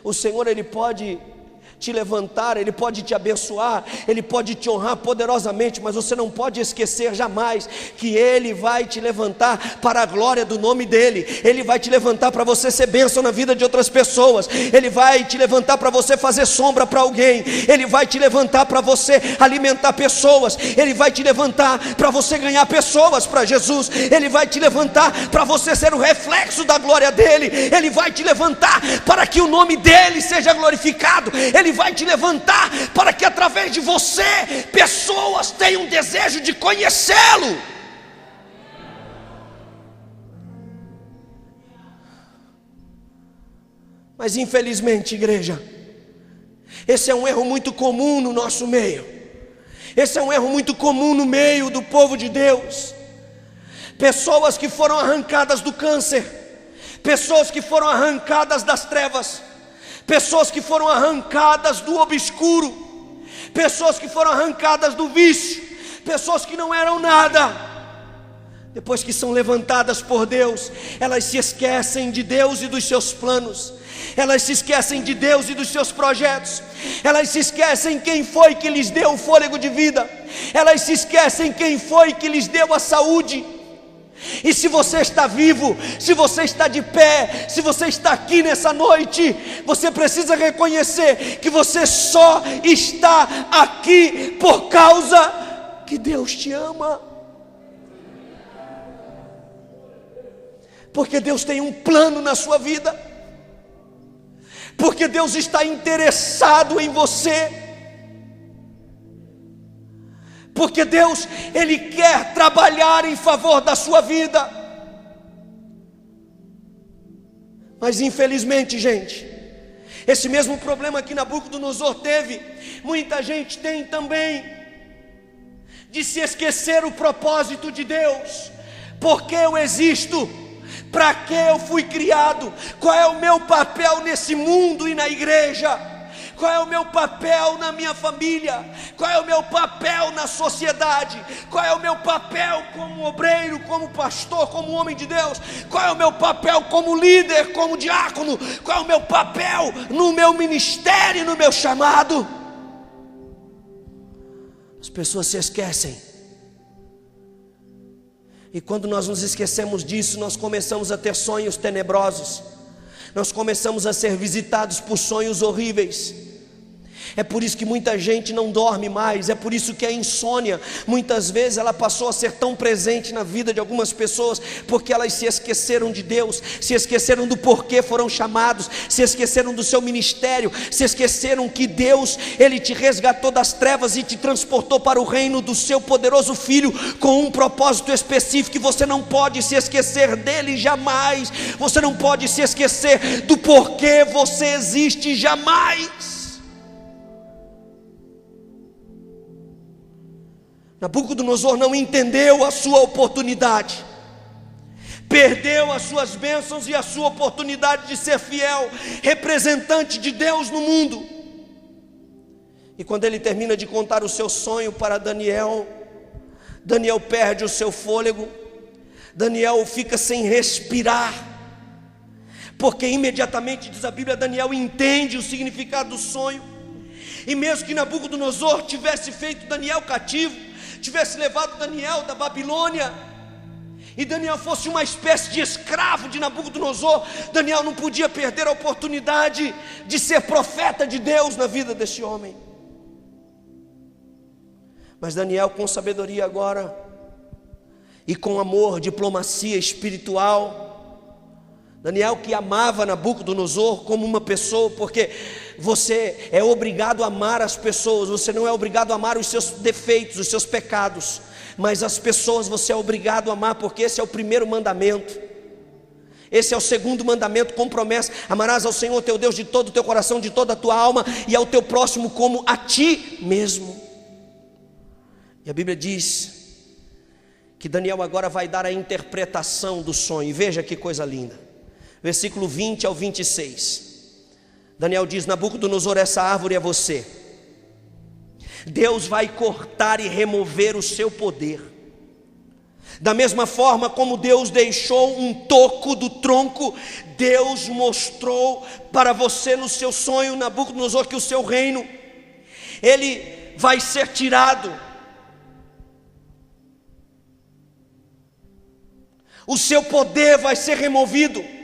o Senhor ele pode te levantar, ele pode te abençoar, ele pode te honrar poderosamente, mas você não pode esquecer jamais que ele vai te levantar para a glória do nome dele. Ele vai te levantar para você ser bênção na vida de outras pessoas, ele vai te levantar para você fazer sombra para alguém, ele vai te levantar para você alimentar pessoas, ele vai te levantar para você ganhar pessoas para Jesus, ele vai te levantar para você ser o reflexo da glória dele, ele vai te levantar para que o nome dele seja glorificado, ele vai te levantar para que através de você pessoas tenham desejo de conhecê-lo. Mas infelizmente, igreja, esse é um erro muito comum no nosso meio. Esse é um erro muito comum no meio do povo de Deus. Pessoas que foram arrancadas do câncer, pessoas que foram arrancadas das trevas, pessoas que foram arrancadas do obscuro, pessoas que foram arrancadas do vício, pessoas que não eram nada, depois que são levantadas por Deus, elas se esquecem de Deus e dos seus planos, elas se esquecem de Deus e dos seus projetos, elas se esquecem quem foi que lhes deu o fôlego de vida, elas se esquecem quem foi que lhes deu a saúde. E se você está vivo, se você está de pé, se você está aqui nessa noite, você precisa reconhecer que você só está aqui por causa que Deus te ama. Porque Deus tem um plano na sua vida, porque Deus está interessado em você, porque Deus, Ele quer trabalhar em favor da sua vida. Mas infelizmente, gente, esse mesmo problema que Nabucodonosor teve, muita gente tem também, de se esquecer o propósito de Deus. Por que eu existo? Para que eu fui criado? Qual é o meu papel nesse mundo e na igreja? Qual é o meu papel na minha família? Qual é o meu papel na sociedade? Qual é o meu papel como obreiro, como pastor, como homem de Deus? Qual é o meu papel como líder, como diácono? Qual é o meu papel no meu ministério, no meu chamado? As pessoas se esquecem. E quando nós nos esquecemos disso, nós começamos a ter sonhos tenebrosos. Nós começamos a ser visitados por sonhos horríveis. É por isso que muita gente não dorme mais, é por isso que a insônia, muitas vezes ela passou a ser tão presente na vida de algumas pessoas, porque elas se esqueceram de Deus, se esqueceram do porquê foram chamados, se esqueceram do seu ministério, se esqueceram que Deus, Ele te resgatou das trevas e te transportou para o reino do seu poderoso Filho, com um propósito específico, e você não pode se esquecer dele jamais, você não pode se esquecer do porquê você existe jamais. Nabucodonosor não entendeu a sua oportunidade, perdeu as suas bênçãos e a sua oportunidade de ser fiel, representante de Deus no mundo. E quando ele termina de contar o seu sonho para Daniel, Daniel perde o seu fôlego, Daniel fica sem respirar, porque imediatamente, diz a Bíblia, Daniel entende o significado do sonho. E mesmo que Nabucodonosor tivesse feito Daniel cativo, tivesse levado Daniel da Babilônia, e Daniel fosse uma espécie de escravo de Nabucodonosor, Daniel não podia perder a oportunidade de ser profeta de Deus na vida desse homem. Mas Daniel, com sabedoria agora, e com amor, diplomacia espiritual, Daniel, que amava Nabucodonosor como uma pessoa, porque você é obrigado a amar as pessoas, você não é obrigado a amar os seus defeitos, os seus pecados, mas as pessoas você é obrigado a amar, porque esse é o primeiro mandamento. Esse é o segundo mandamento com promessa: amarás ao Senhor teu Deus de todo o teu coração, de toda a tua alma, e ao teu próximo como a ti mesmo. E a Bíblia diz que Daniel agora vai dar a interpretação do sonho, e veja que coisa linda. Versículo 20 ao 26, Daniel diz: Nabucodonosor, essa árvore é você. Deus vai cortar e remover o seu poder. Da mesma forma como Deus deixou um toco do tronco, Deus mostrou para você no seu sonho, Nabucodonosor, que o seu reino, ele vai ser tirado. O seu poder vai ser removido.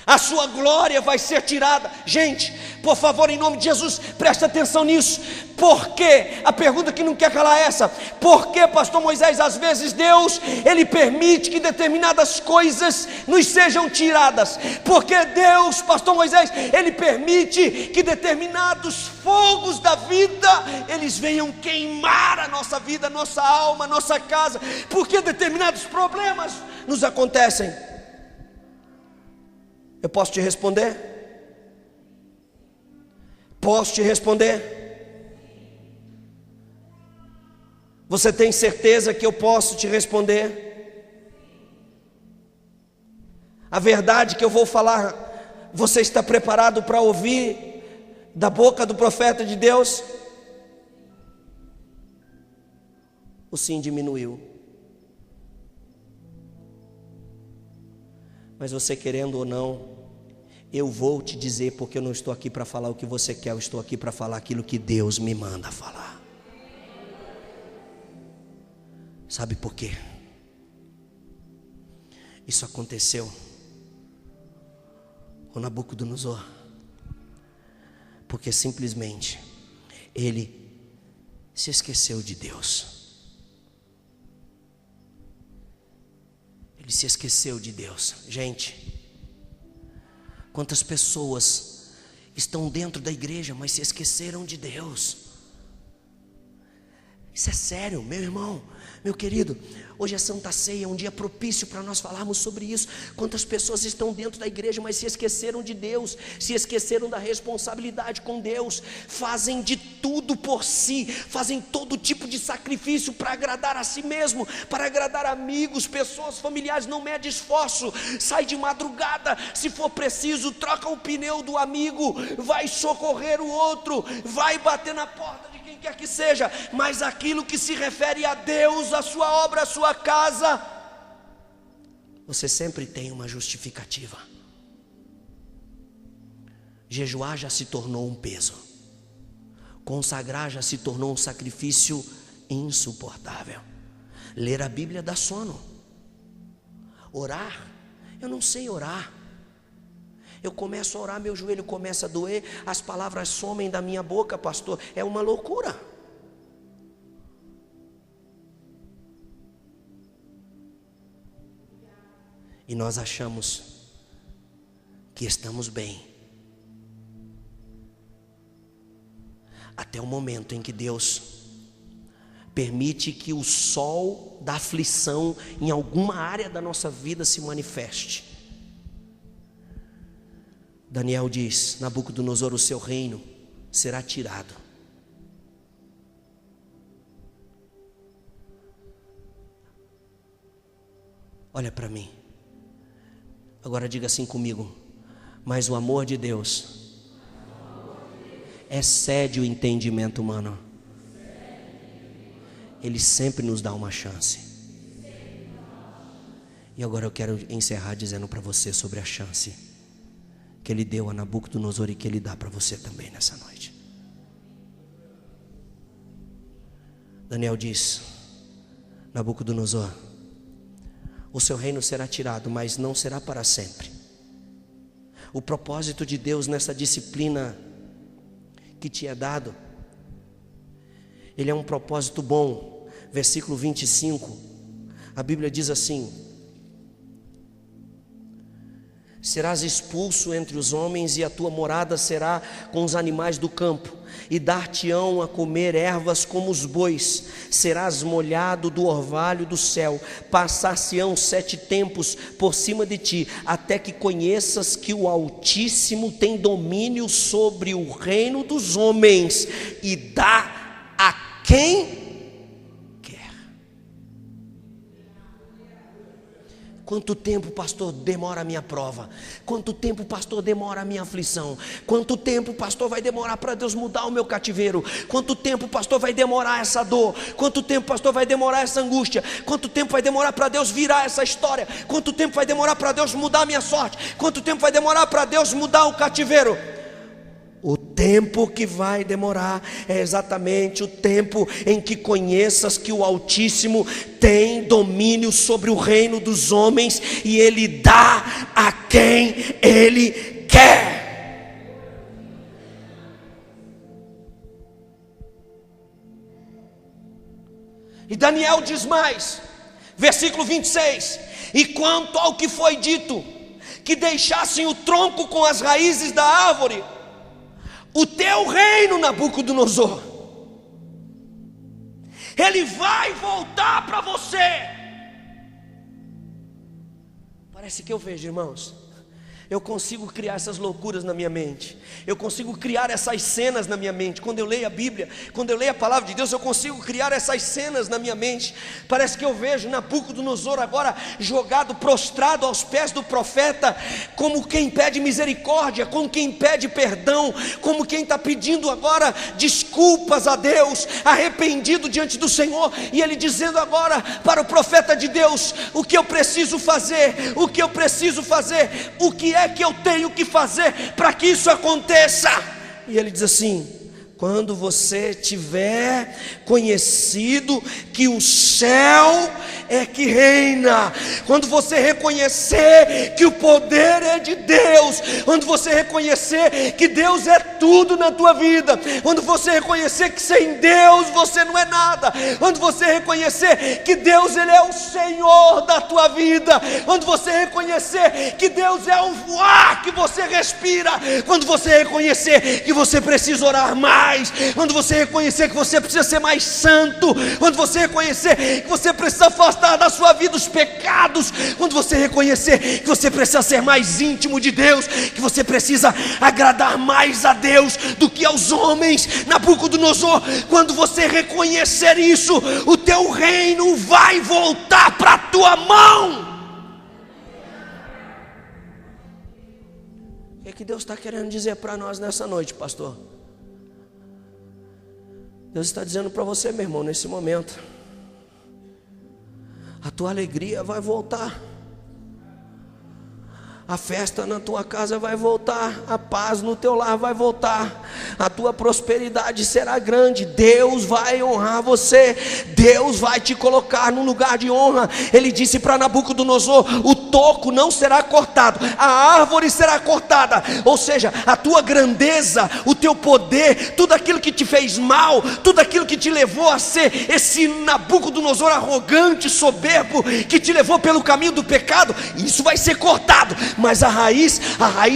A sua glória vai ser tirada. Gente, por favor, em nome de Jesus, preste atenção nisso. Por quê? A pergunta que não quer calar é essa: por que, pastor Moisés, às vezes Deus, Ele permite que determinadas coisas nos sejam tiradas? Porque Deus, pastor Moisés, Ele permite que determinados fogos da vida, eles venham queimar a nossa vida, a nossa alma, a nossa casa? Por que determinados problemas nos acontecem? Eu posso te responder? Posso te responder? Você tem certeza que eu posso te responder? A verdade que eu vou falar, você está preparado para ouvir da boca do profeta de Deus? O sim diminuiu. Mas você querendo ou não, eu vou te dizer, porque eu não estou aqui para falar o que você quer, eu estou aqui para falar aquilo que Deus me manda falar. Sabe por quê? Isso aconteceu com Nabucodonosor, porque simplesmente ele se esqueceu de Deus. Ele se esqueceu de Deus. Gente, quantas pessoas estão dentro da igreja, mas se esqueceram de Deus? Isso é sério, meu irmão, meu querido. Hoje é Santa Ceia, um dia propício para nós falarmos sobre isso. Quantas pessoas estão dentro da igreja, mas se esqueceram de Deus, se esqueceram da responsabilidade com Deus, fazem de tudo por si, fazem todo tipo de sacrifício para agradar a si mesmo, para agradar amigos, pessoas, familiares. Não mede esforço, sai de madrugada, se for preciso, troca o pneu do amigo, vai socorrer o outro, vai bater na porta de quem quer que seja, mas aquilo que se refere a Deus, a sua obra, a sua casa, você sempre tem uma justificativa. Jejuar já se tornou um peso, consagrar já se tornou um sacrifício insuportável, ler a Bíblia dá sono, orar, eu não sei orar, Eu começo a orar, meu joelho começa a doer, as palavras somem da minha boca, pastor. É uma loucura. E nós achamos que estamos bem, até o momento em que Deus permite que o sol da aflição em alguma área da nossa vida se manifeste. Daniel diz: Nabucodonosor, o seu reino será tirado. Olha para mim. Agora diga assim comigo: mas o amor de Deus excede o entendimento humano. Ele sempre nos dá uma chance. E agora eu quero encerrar dizendo para você sobre a chance que Ele deu a Nabucodonosor e que Ele dá para você também nessa noite. Daniel diz: Nabucodonosor, o seu reino será tirado, mas não será para sempre. O propósito de Deus nessa disciplina que te é dado, ele é um propósito bom. Versículo 25, a Bíblia diz assim: serás expulso entre os homens, e a tua morada será com os animais do campo, e dar-te-ão a comer ervas como os bois. Serás molhado do orvalho do céu, passar-se-ão 7 tempos por cima de ti, até que conheças que o Altíssimo tem domínio sobre o reino dos homens, e dá a quem quer. Quanto tempo, pastor, demora a minha prova? Quanto tempo, pastor, demora a minha aflição? Quanto tempo, pastor, vai demorar para Deus mudar o meu cativeiro? Quanto tempo, pastor, vai demorar essa dor? Quanto tempo, pastor, vai demorar essa angústia? Quanto tempo vai demorar para Deus virar essa história? Quanto tempo vai demorar para Deus mudar a minha sorte? Quanto tempo vai demorar para Deus mudar o cativeiro? O tempo que vai demorar é exatamente o tempo em que conheças que o Altíssimo tem domínio sobre o reino dos homens, e Ele dá a quem Ele quer. E Daniel diz mais, versículo 26: e quanto ao que foi dito, que deixassem o tronco com as raízes da árvore, o teu reino, Nabucodonosor, ele vai voltar para você. Parece que eu vejo, irmãos, eu consigo criar essas loucuras na minha mente. Eu consigo criar essas cenas na minha mente. Quando eu leio a Bíblia, quando eu leio a palavra de Deus, eu consigo criar essas cenas na minha mente. Parece que eu vejo Nabucodonosor agora jogado, prostrado aos pés do profeta, como quem pede misericórdia, como quem pede perdão, como quem está pedindo agora desculpas a Deus, arrependido diante do Senhor. E ele dizendo agora para o profeta de Deus: o que eu preciso fazer? O que eu preciso fazer? O que é que eu tenho que fazer para que isso aconteça? E ele diz assim: quando você tiver conhecido que o céu é que reina, quando você reconhecer que o poder é de Deus, quando você reconhecer que Deus é tudo na tua vida, quando você reconhecer que sem Deus você não é nada, quando você reconhecer que Deus ele é o Senhor da tua vida, quando você reconhecer que Deus é o ar que você respira, quando você reconhecer que você precisa orar mais, quando você reconhecer que você precisa ser mais santo, quando você reconhecer que você precisa afastar da sua vida os pecados, quando você reconhecer que você precisa ser mais íntimo de Deus, que você precisa agradar mais a Deus do que aos homens, Nabucodonosor, quando você reconhecer isso, o teu reino vai voltar para a tua mão. O que Deus está querendo dizer para nós nessa noite, pastor? Deus está dizendo para você, meu irmão, nesse momento, a tua alegria vai voltar, a festa na tua casa vai voltar, a paz no teu lar vai voltar, a tua prosperidade será grande. Deus vai honrar você, Deus vai te colocar num lugar de honra. Ele disse para Nabucodonosor: o toco não será cortado, a árvore será cortada. Ou seja, a tua grandeza, o teu poder, tudo aquilo que te fez mal, tudo aquilo que te levou a ser esse Nabucodonosor arrogante, soberbo, que te levou pelo caminho do pecado, isso vai ser cortado, mas a raiz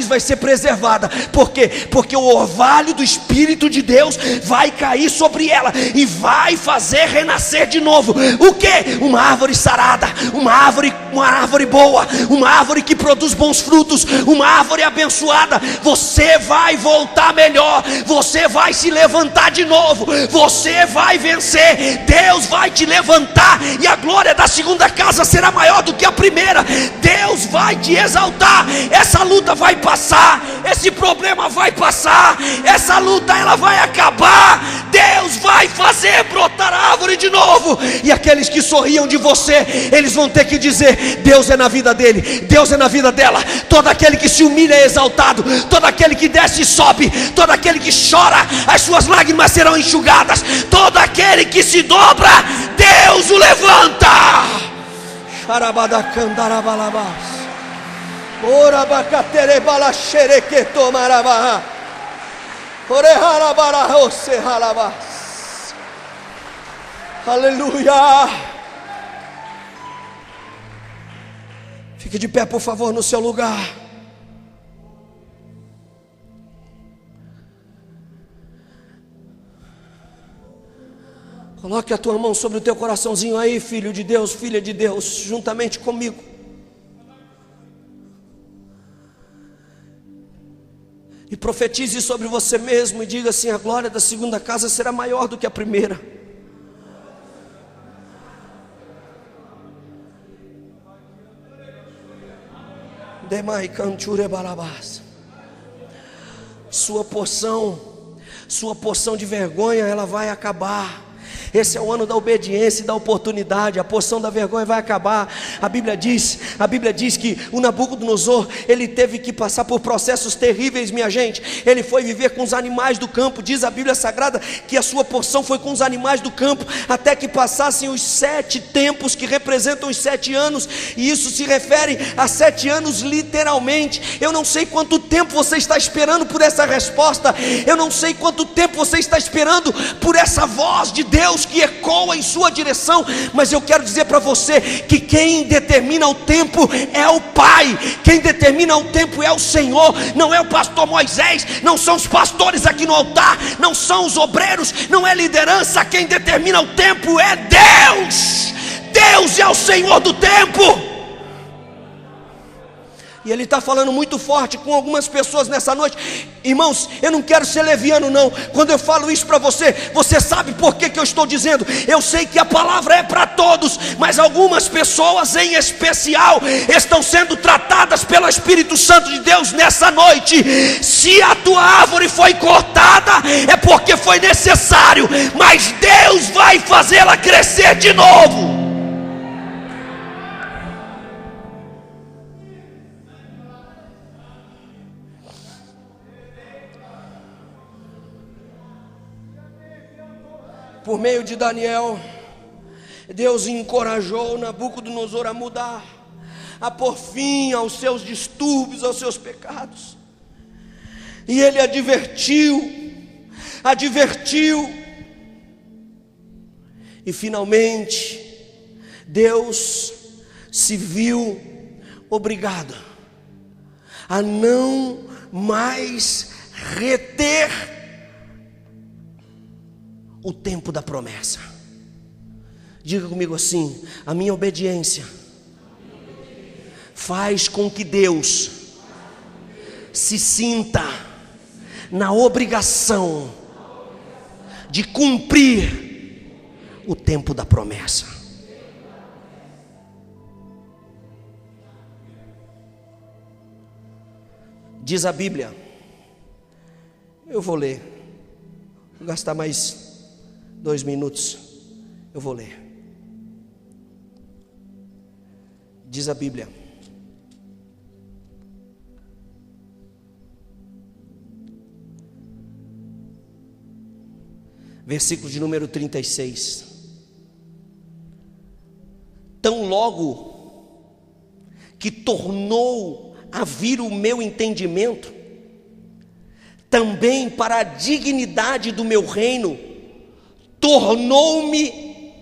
vai ser preservada. Por quê? Porque o orvalho do Espírito de Deus vai cair sobre ela e vai fazer renascer de novo. O que? Uma árvore sarada, uma árvore boa, uma árvore que produz bons frutos, uma árvore abençoada. Você vai voltar melhor, você vai se levantar de novo, você vai vencer. Deus vai te levantar e a glória da segunda casa será maior do que a primeira. Deus vai te exaltar. Essa luta vai passar, esse problema vai passar, essa luta ela vai acabar. Deus vai fazer brotar a árvore de novo, e aqueles que sorriam de você, eles vão ter que dizer: Deus é na vida dele, Deus é na vida dela. Todo aquele que se humilha é exaltado, todo aquele que desce e sobe, todo aquele que chora, as suas lágrimas serão enxugadas, todo aquele que se dobra, Deus o levanta. Xarabadacandarabalabaço. Ora bacatere bala xereque tomarabá. Oreharabara ose halabás. Aleluia. Fique de pé, por favor, no seu lugar. Coloque a tua mão sobre o teu coraçãozinho aí, filho de Deus, filha de Deus, juntamente comigo. E profetize sobre você mesmo e diga assim: a glória da segunda casa será maior do que a primeira. Demai canture balabás. Sua porção de vergonha, ela vai acabar. Esse é o ano da obediência e da oportunidade. A porção da vergonha vai acabar. A Bíblia diz que o Nabucodonosor, ele teve que passar por processos terríveis, minha gente. Ele foi viver com os animais do campo. Diz a Bíblia Sagrada que a sua porção foi com os animais do campo, até que passassem os 7 tempos, que representam os 7 anos. E isso se refere a 7 anos literalmente. Eu não sei quanto tempo você está esperando por essa resposta. Eu não sei quanto tempo você está esperando por essa voz de Deus que ecoa em sua direção, mas eu quero dizer para você que quem determina o tempo é o Pai, quem determina o tempo é o Senhor, não é o pastor Moisés, não são os pastores aqui no altar, não são os obreiros, não é liderança. Quem determina o tempo é Deus. Deus é o Senhor do tempo. E Ele está falando muito forte com algumas pessoas nessa noite. Irmãos, eu não quero ser leviano não. Quando eu falo isso para você, você sabe por que eu estou dizendo. Eu sei que a palavra é para todos, mas algumas pessoas em especial estão sendo tratadas pelo Espírito Santo de Deus nessa noite. Se a tua árvore foi cortada, é porque foi necessário, mas Deus vai fazê-la crescer de novo. Por meio de Daniel, Deus encorajou Nabucodonosor a mudar, a pôr fim aos seus distúrbios, aos seus pecados. E ele advertiu, e finalmente Deus se viu obrigado a não mais reter o tempo da promessa. Diga comigo assim: a minha obediência faz com que Deus se sinta na obrigação de cumprir o tempo da promessa. Diz a Bíblia, eu vou ler, vou gastar mais 2 minutos, eu vou ler. Diz a Bíblia: versículo de número 36. Tão logo que tornou a vir o meu entendimento, também para a dignidade do meu reino, tornou-me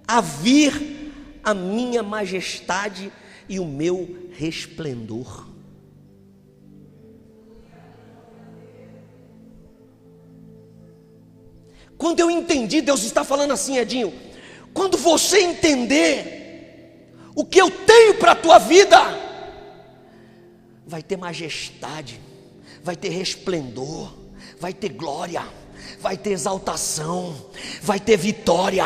a vir a minha majestade e o meu resplendor. Quando eu entendi, Deus está falando assim, Edinho, quando você entender o que eu tenho para a tua vida, vai ter majestade, vai ter resplendor, vai ter glória, vai ter exaltação, vai ter vitória,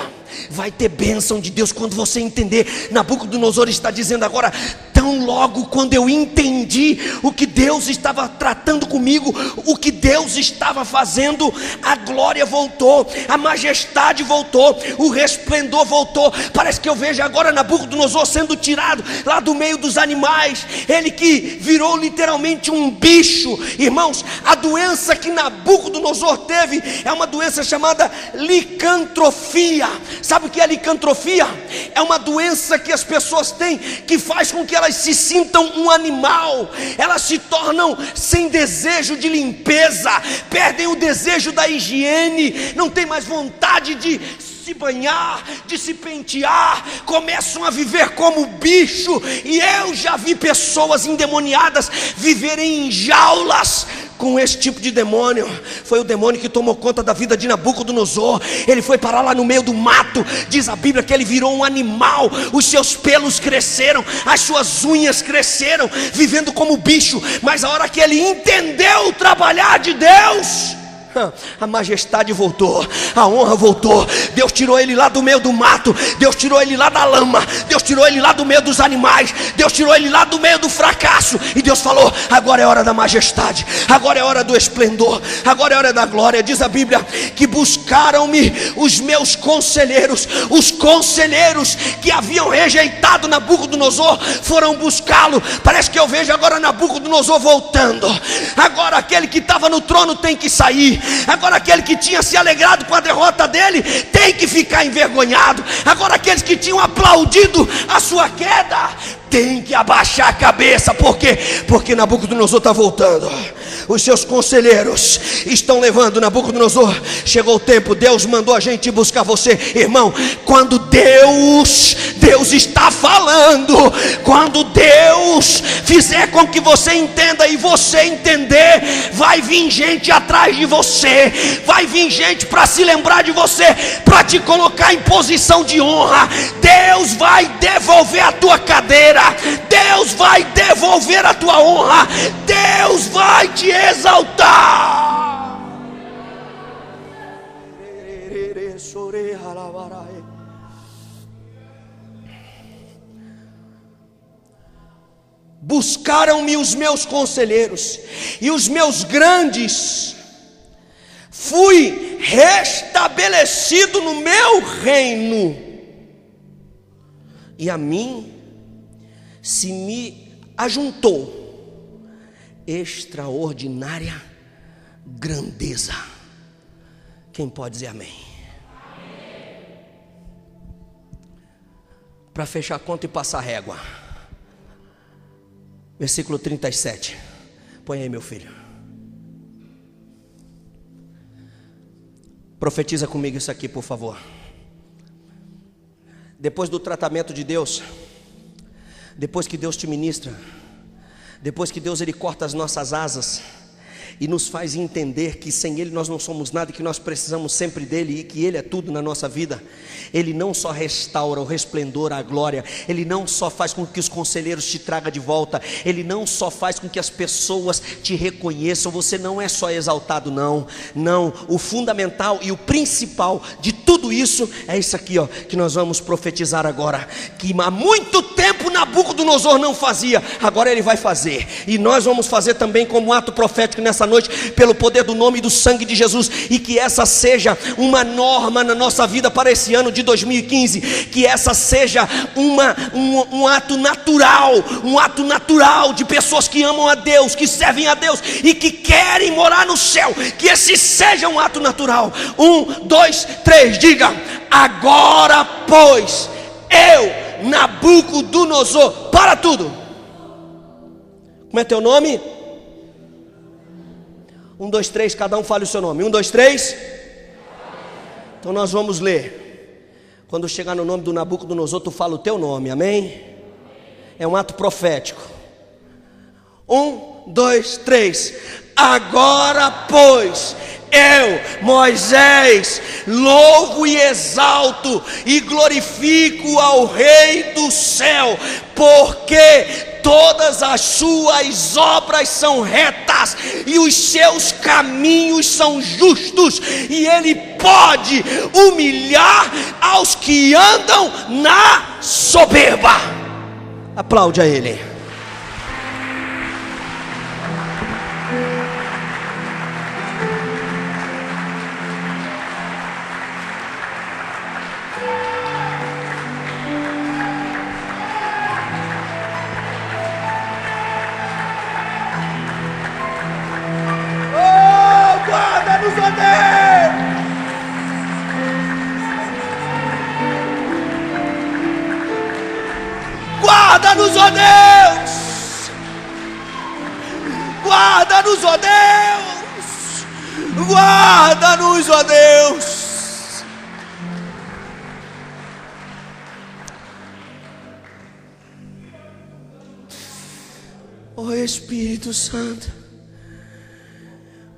vai ter bênção de Deus. Quando você entender, Nabucodonosor está dizendo agora, tão logo quando eu entendi o que Deus estava tratando comigo, o que Deus estava fazendo, a glória voltou, a majestade voltou, o resplendor voltou. Parece que eu vejo agora Nabucodonosor sendo tirado lá do meio dos animais, ele que virou literalmente um bicho. Irmãos, a doença que Nabucodonosor teve é uma doença chamada licantrofia. Sabe o que é licantrofia? É uma doença que as pessoas têm, que faz com que elas se sintam um animal, elas se tornam sem desejo de limpeza, perdem o desejo da higiene, não tem mais vontade de se banhar, de se pentear, começam a viver como bicho. E eu já vi pessoas endemoniadas viverem em jaulas com esse tipo de demônio. Foi o demônio que tomou conta da vida de Nabucodonosor. Ele foi parar lá no meio do mato. Diz a Bíblia que ele virou um animal, os seus pelos cresceram, as suas unhas cresceram, vivendo como bicho. Mas a hora que ele entendeu o trabalhar de Deus, a majestade voltou, a honra voltou. Deus tirou ele lá do meio do mato, Deus tirou ele lá da lama, Deus tirou ele lá do meio dos animais, Deus tirou ele lá do meio do fracasso. E Deus falou, agora é hora da majestade, agora é hora do esplendor, agora é hora da glória. Diz a Bíblia que buscaram-me os meus conselheiros. Os conselheiros que haviam rejeitado Nabucodonosor foram buscá-lo. Parece que eu vejo agora Nabucodonosor voltando. Agora aquele que estava no trono tem que sair. Agora aquele que tinha se alegrado com a derrota dele tem que ficar envergonhado. Agora aqueles que tinham aplaudido a sua queda tem que abaixar a cabeça. Por quê? Porque Nabucodonosor está voltando. Os seus conselheiros estão levando Nabucodonosor. Chegou o tempo, Deus mandou a gente buscar você. Irmão, quando Deus está falando, quando Deus fizer com que você entenda e você entender, vai vir gente atrás de você, vai vir gente para se lembrar de você, para te colocar em posição de honra. Deus vai devolver a tua cadeira, Deus vai devolver a tua honra, Deus vai te exaltar. Buscaram-me os meus conselheiros e os meus grandes, fui restabelecido no meu reino, e a mim se me ajuntou extraordinária grandeza. Quem pode dizer amém? Para fechar a conta e passar a régua, versículo 37. Põe aí, meu filho. Profetiza comigo isso aqui, por favor. Depois do tratamento de Deus, depois que Deus te ministra, depois que Deus ele corta as nossas asas e nos faz entender que sem Ele nós não somos nada, e que nós precisamos sempre dEle, e que Ele é tudo na nossa vida, Ele não só restaura o resplendor, a glória, Ele não só faz com que os conselheiros te tragam de volta, Ele não só faz com que as pessoas te reconheçam. Você não é só exaltado, não, o fundamental e o principal de tudo isso é isso aqui, ó, que nós vamos profetizar agora, que há muito tempo Nabucodonosor não fazia, agora ele vai fazer, e nós vamos fazer também como ato profético nessa noite, pelo poder do nome e do sangue de Jesus, e que essa seja uma norma na nossa vida para esse ano de 2015, que essa seja um ato natural de pessoas que amam a Deus, que servem a Deus e que querem morar no céu, que esse seja um ato natural. 1, 2, 3, diga: agora pois, eu, Nabucodonosor, para tudo. Como é teu nome? 1, 2, 3, cada um fale o seu nome. 1, 2, 3. Então nós vamos ler. Quando chegar no nome do Nabucodonosor, tu fala o teu nome, amém? É um ato profético. 1, 2, 3. Agora pois, eu, Moisés, louvo e exalto e glorifico ao Rei do céu, porque todas as suas obras são retas e os seus caminhos são justos, e Ele pode humilhar aos que andam na soberba. Aplaude a Ele. Guarda-nos, ó Deus! Guarda-nos, ó Deus! Guarda-nos, ó Deus! Guarda-nos, ó Deus! Ó Espírito Santo,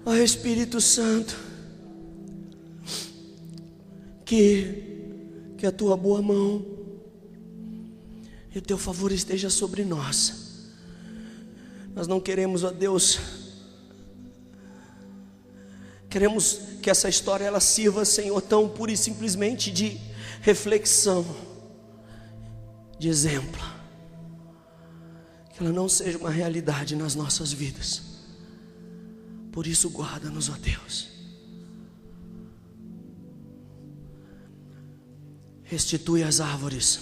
ó Espírito Santo, que a tua boa mão e o teu favor esteja sobre nós. Nós não queremos, ó Deus, queremos que essa história ela sirva, Senhor, tão pura e simplesmente de reflexão, de exemplo, que ela não seja uma realidade nas nossas vidas. Por isso guarda-nos, ó Deus. Restitui as árvores,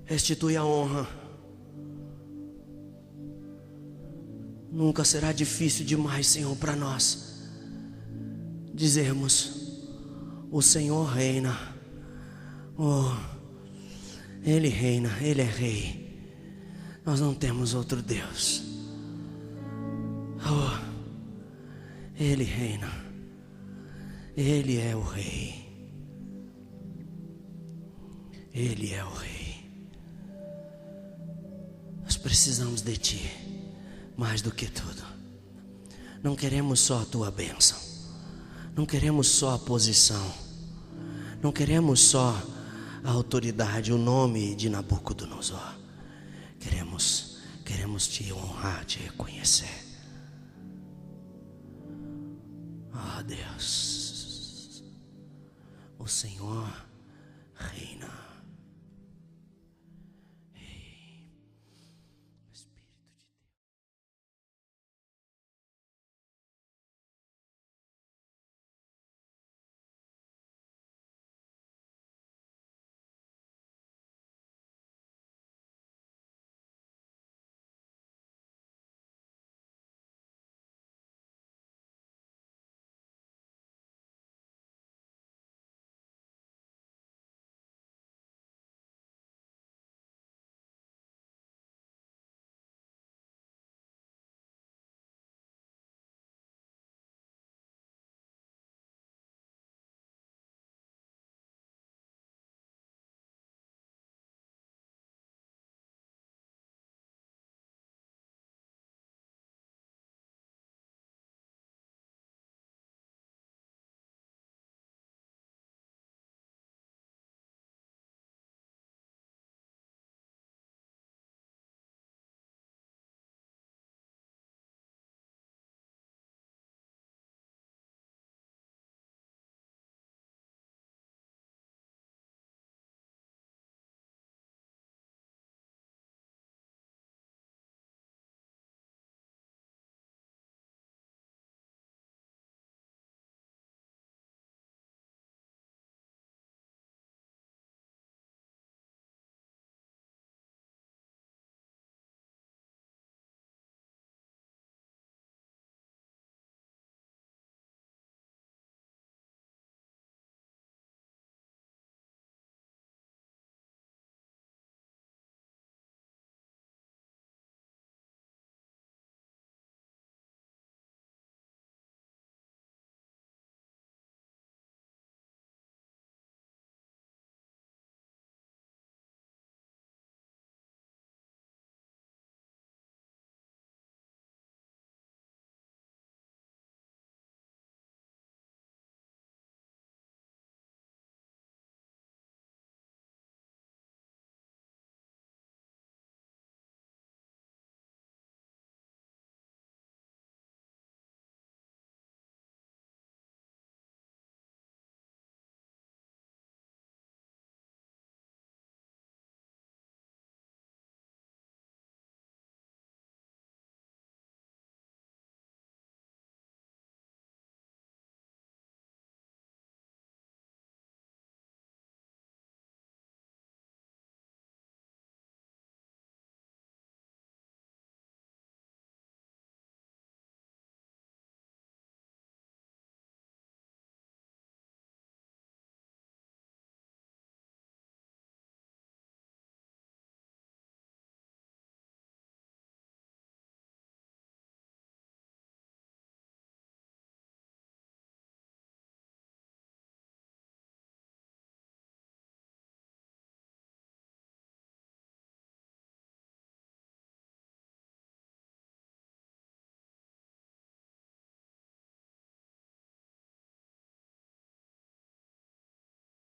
restitui a honra. Nunca será difícil demais, Senhor, para nós dizermos: o Senhor reina. Oh, Ele reina, Ele é Rei. Nós não temos outro Deus. Oh, Ele reina, Ele é o Rei, Ele é o Rei. Nós precisamos de Ti mais do que tudo. Não queremos só a Tua bênção, não queremos só a posição, não queremos só a autoridade, o nome de Nabucodonosor. Queremos Te honrar, Te reconhecer. Oh Deus, o Senhor reina.